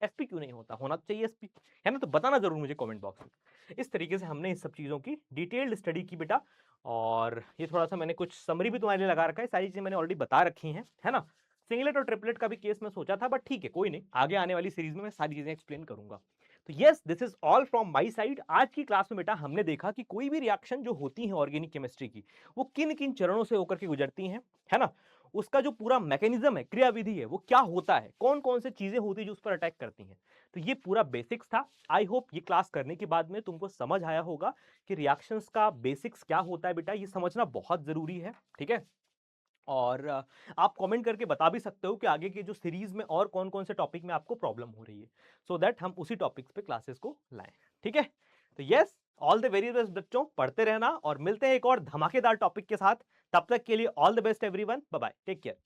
sp क्यों नहीं होता, होना चाहिए sp, है ना। तो बताना जरूर मुझे कमेंट बॉक्स में। इस तरीके से हमने इस सब चीजों की डिटेल्ड स्टडी की बेटा, और ये थोड़ा सा मैंने कुछ समरी भी तुम्हारे लिए लगा रखा है, सारी चीजें मैंने ऑलरेडी बता रखी हैं, है ना। सिंगलेट और ट्रिपलेट का भी केस मैं सोचा था, बट ठीक है कोई नहीं, आगे आने वाली सीरीज में मैं सारी चीजें एक्सप्लेन करूंगा। तो yes, this is all from my side. आज की क्लास में बेटा हमने देखा कि कोई भी रिएक्शन जो होती है ऑर्गेनिक केमिस्ट्री की, वो किन किन चरणों से होकर के गुजरती हैं, है ना। उसका जो पूरा मैकेनिज्म है, क्रियाविधि है, वो क्या होता है, कौन कौन से चीजें होती है जो उस पर अटैक करती हैं। तो ये पूरा बेसिक्स था। आई होप ये क्लास करने के बाद में तुमको समझ आया होगा कि रिएक्शंस का बेसिक्स क्या होता है बेटा, ये समझना बहुत जरूरी है। ठीक है, और आप कमेंट करके बता भी सकते हो कि आगे की जो सीरीज में और कौन कौन से टॉपिक में आपको प्रॉब्लम हो रही है, सो दैट हम उसी टॉपिक्स पे क्लासेस को लाएं। ठीक है, तो yes, all the very best बच्चों, पढ़ते रहना, और मिलते हैं एक और धमाकेदार टॉपिक के साथ। तब तक के लिए all the best everyone, bye bye, take care.